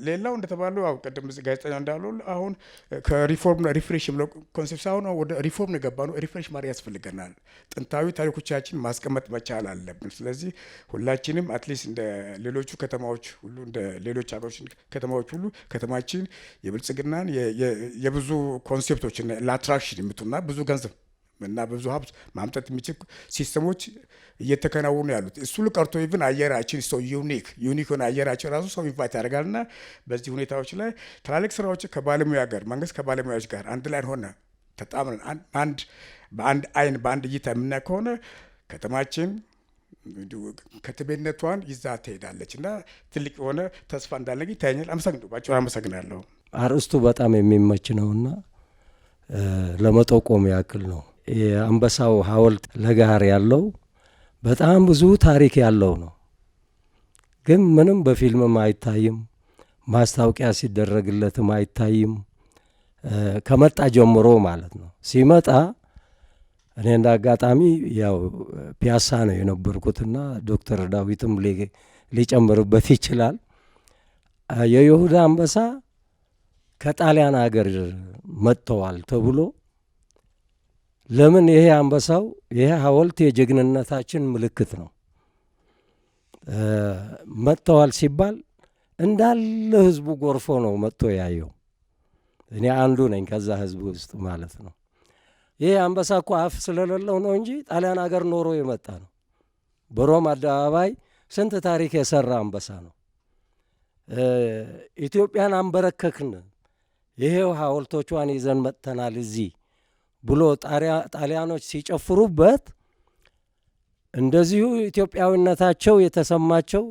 ሌላው እንደተባለው አሁን ቅድም ጋዜጠኛ እንዳለው አሁን ከሪፎርም ሪፍሬሽ ብለው ኮንሴፕት አሁን ወደ ሪፎርም የገባ ነው። ሪፍሬሽ ማድረግ ያስፈልገናል። ጥንታዊ ታሪኮቻችን ማስቀመጥ መቻል አለብን። ስለዚህ ሁላችንም አትሊስት እንደ ሌሎቹ ከተማዎች ሁሉ እንደ ሌሎች ሀገሮች ከተማዎች ሁሉ ከተማችን የብልጽግናን የብዙ ኮንሴፕቶች ለአትራክሽን የምቱና ብዙ ገንዘብ እና ብዙ ሀብት ማምጣት የሚችል ሲስተሞች እየተከናወኑ ያሉት። እሱ ቀርቶ ኢቭን አየራችን ሰው ዩኒክ የሆነ አየራችን ራሱ ሰው ኢንቫይት ያደርጋልና በዚህ ሁኔታዎች ላይ ትላልቅ ስራዎች ከባለሙያ ጋር መንግስት ከባለሙያዎች ጋር አንድ ላይ ሆነ ተጣምረን በአንድ አይን በአንድ እይታ የምናይ ከሆነ ከተማችን ከተቤነቷን ይዛ ትሄዳለች እና ትልቅ የሆነ ተስፋ እንዳለኝ ይታየኛል። አመሰግናለሁ። አርእስቱ በጣም የሚመች ነውና ለመጠቆም ያክል ነው። የአንበሳው ሐውልት ለገሃር ያለው በጣም ብዙ ታሪክ ያለው ነው። ግን ምንም በፊልምም አይታይም፣ ማስታወቂያ ሲደረግለትም አይታይም። ከመጣ ጀምሮ ማለት ነው። ሲመጣ እኔ እንደ አጋጣሚ ያው ፒያሳ ነው የነበርኩትና ዶክተር ዳዊትም ሊጨምርበት ይችላል። የይሁዳ አንበሳ ከጣሊያን ሀገር መጥተዋል ተብሎ ለምን ይሄ አንበሳው ይሄ ሐውልት የጀግንነታችን ምልክት ነው መጥተዋል ሲባል እንዳለ ህዝቡ ጎርፎ ነው መጥቶ ያየው። እኔ አንዱ ነኝ ከዛ ህዝብ ውስጥ ማለት ነው። ይሄ አንበሳ እኮ አፍ ስለሌለው ነው እንጂ ጣሊያን ሀገር ኖሮ የመጣ ነው። በሮም አደባባይ ስንት ታሪክ የሰራ አንበሳ ነው። ኢትዮጵያን አንበረከክን ይሄው ሐውልቶቿን ይዘን መጥተናል እዚህ ብሎ ጣሊያኖች ሲጨፍሩበት እንደዚሁ ኢትዮጵያዊነታቸው የተሰማቸው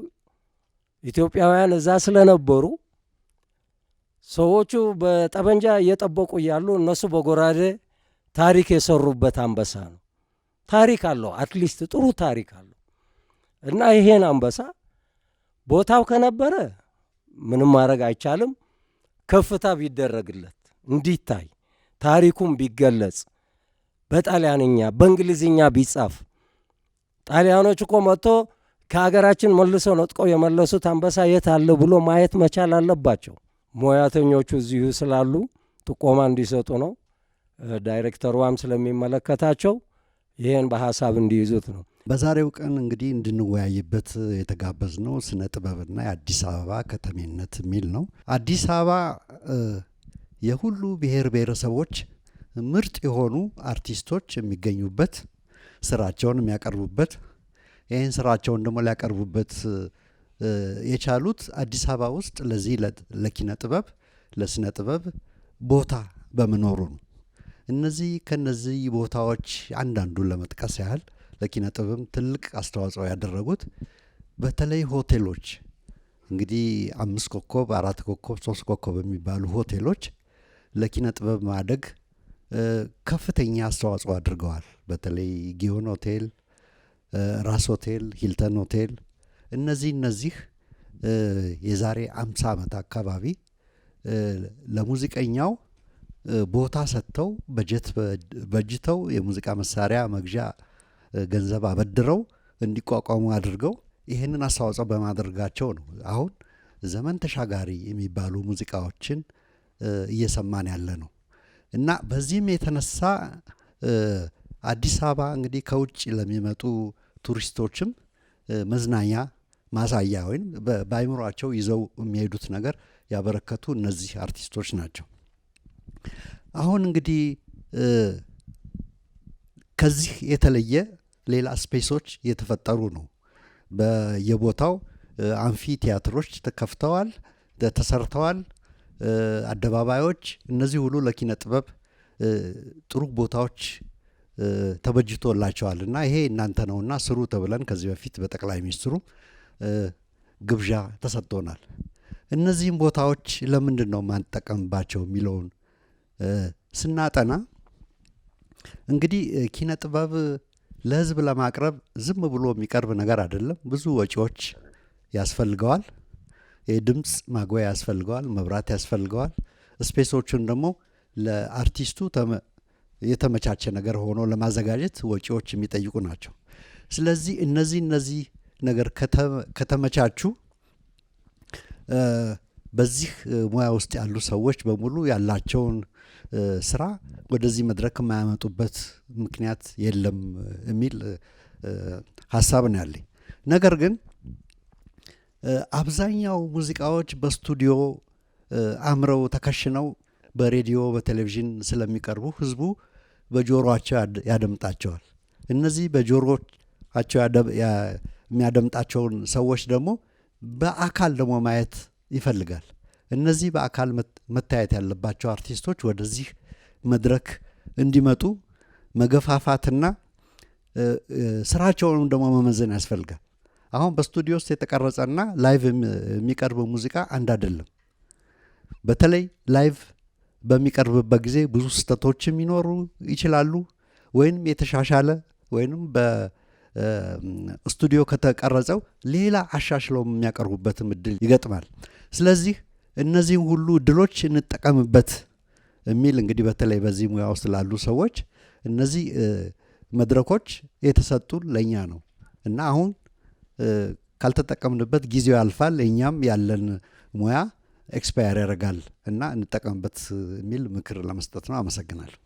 ኢትዮጵያውያን እዛ ስለነበሩ ሰዎቹ በጠበንጃ እየጠበቁ እያሉ እነሱ በጎራዴ ታሪክ የሰሩበት አንበሳ ነው። ታሪክ አለው፣ አትሊስት ጥሩ ታሪክ አለው። እና ይሄን አንበሳ ቦታው ከነበረ ምንም ማድረግ አይቻልም። ከፍታ ቢደረግለት እንዲታይ ታሪኩም ቢገለጽ በጣሊያንኛ በእንግሊዝኛ ቢጻፍ ጣሊያኖች እኮ መጥቶ ከሀገራችን መልሰው ነጥቀው የመለሱት አንበሳ የት አለ ብሎ ማየት መቻል አለባቸው። ሙያተኞቹ እዚሁ ስላሉ ጥቆማ እንዲሰጡ ነው። ዳይሬክተሯም ስለሚመለከታቸው ይህን በሀሳብ እንዲይዙት ነው። በዛሬው ቀን እንግዲህ እንድንወያይበት የተጋበዝ ነው ስነ ጥበብና የአዲስ አበባ ከተሜነት የሚል ነው። አዲስ አበባ የሁሉ ብሔር ብሔረሰቦች ምርጥ የሆኑ አርቲስቶች የሚገኙበት ስራቸውን የሚያቀርቡበት ይህን ስራቸውን ደግሞ ሊያቀርቡበት የቻሉት አዲስ አበባ ውስጥ ለዚህ ለኪነ ጥበብ ለስነ ጥበብ ቦታ በመኖሩ ነው። ከነዚህ ቦታዎች አንዳንዱን ለመጥቀስ ያህል ለኪነ ጥበብም ትልቅ አስተዋጽኦ ያደረጉት በተለይ ሆቴሎች እንግዲህ 5 ኮከብ 4 ኮከብ 3 ኮከብ የሚባሉ ሆቴሎች ለኪነ ጥበብ ማደግ ከፍተኛ አስተዋጽኦ አድርገዋል። በተለይ ጊዮን ሆቴል፣ ራስ ሆቴል፣ ሂልተን ሆቴል እነዚህ የዛሬ 50 ዓመት አካባቢ ለሙዚቀኛው ቦታ ሰጥተው በጀት በጅተው የሙዚቃ መሳሪያ መግዣ ገንዘብ አበድረው እንዲቋቋሙ አድርገው ይህንን አስተዋጽኦ በማድረጋቸው ነው አሁን ዘመን ተሻጋሪ የሚባሉ ሙዚቃዎችን እየሰማን ያለ ነው። እና በዚህም የተነሳ አዲስ አበባ እንግዲህ ከውጭ ለሚመጡ ቱሪስቶችም መዝናኛ ማሳያ ወይም በአይምሯቸው ይዘው የሚሄዱት ነገር ያበረከቱ እነዚህ አርቲስቶች ናቸው። አሁን እንግዲህ ከዚህ የተለየ ሌላ ስፔሶች እየተፈጠሩ ነው። በየቦታው አንፊ ቲያትሮች ተከፍተዋል፣ ተሰርተዋል፣ አደባባዮች። እነዚህ ሁሉ ለኪነ ጥበብ ጥሩ ቦታዎች ተበጅቶላቸዋል እና ይሄ እናንተ ነውና ስሩ ተብለን ከዚህ በፊት በጠቅላይ ሚኒስትሩ ግብዣ ተሰጥቶናል። እነዚህም ቦታዎች ለምንድን ነው ማንጠቀምባቸው የሚለውን ስናጠና እንግዲህ ኪነ ጥበብ ለህዝብ ለማቅረብ ዝም ብሎ የሚቀርብ ነገር አይደለም። ብዙ ወጪዎች ያስፈልገዋል። የድምፅ ማጉያ ያስፈልገዋል፣ መብራት ያስፈልገዋል። ስፔሶቹን ደግሞ ለአርቲስቱ የተመቻቸ ነገር ሆኖ ለማዘጋጀት ወጪዎች የሚጠይቁ ናቸው። ስለዚህ እነዚህ ነገር ከተመቻቹ በዚህ ሙያ ውስጥ ያሉ ሰዎች በሙሉ ያላቸውን ስራ ወደዚህ መድረክ የማያመጡበት ምክንያት የለም የሚል ሀሳብ ነው ያለኝ። ነገር ግን አብዛኛው ሙዚቃዎች በስቱዲዮ አምረው ተከሽነው በሬዲዮ በቴሌቪዥን ስለሚቀርቡ ህዝቡ በጆሮአቸው ያደምጣቸዋል። እነዚህ በጆሮአቸው የሚያደምጣቸውን ሰዎች ደግሞ በአካል ደግሞ ማየት ይፈልጋል። እነዚህ በአካል መታየት ያለባቸው አርቲስቶች ወደዚህ መድረክ እንዲመጡ መገፋፋትና ስራቸውንም ደግሞ መመዘን ያስፈልጋል። አሁን በስቱዲዮ ውስጥ የተቀረጸና ላይቭ የሚቀርብ ሙዚቃ አንድ አይደለም። በተለይ ላይቭ በሚቀርብበት ጊዜ ብዙ ስህተቶችም ይኖሩ ይችላሉ፣ ወይንም የተሻሻለ ወይንም በስቱዲዮ ከተቀረጸው ሌላ አሻሽለው የሚያቀርቡበትም እድል ይገጥማል። ስለዚህ እነዚህን ሁሉ እድሎች እንጠቀምበት የሚል እንግዲህ በተለይ በዚህ ሙያ ውስጥ ላሉ ሰዎች እነዚህ መድረኮች የተሰጡን ለኛ ነው እና አሁን ካልተጠቀምንበት ጊዜው ያልፋል፣ እኛም ያለን ሙያ ኤክስፓየር ያደርጋል እና እንጠቀምበት የሚል ምክር ለመስጠት ነው። አመሰግናለሁ።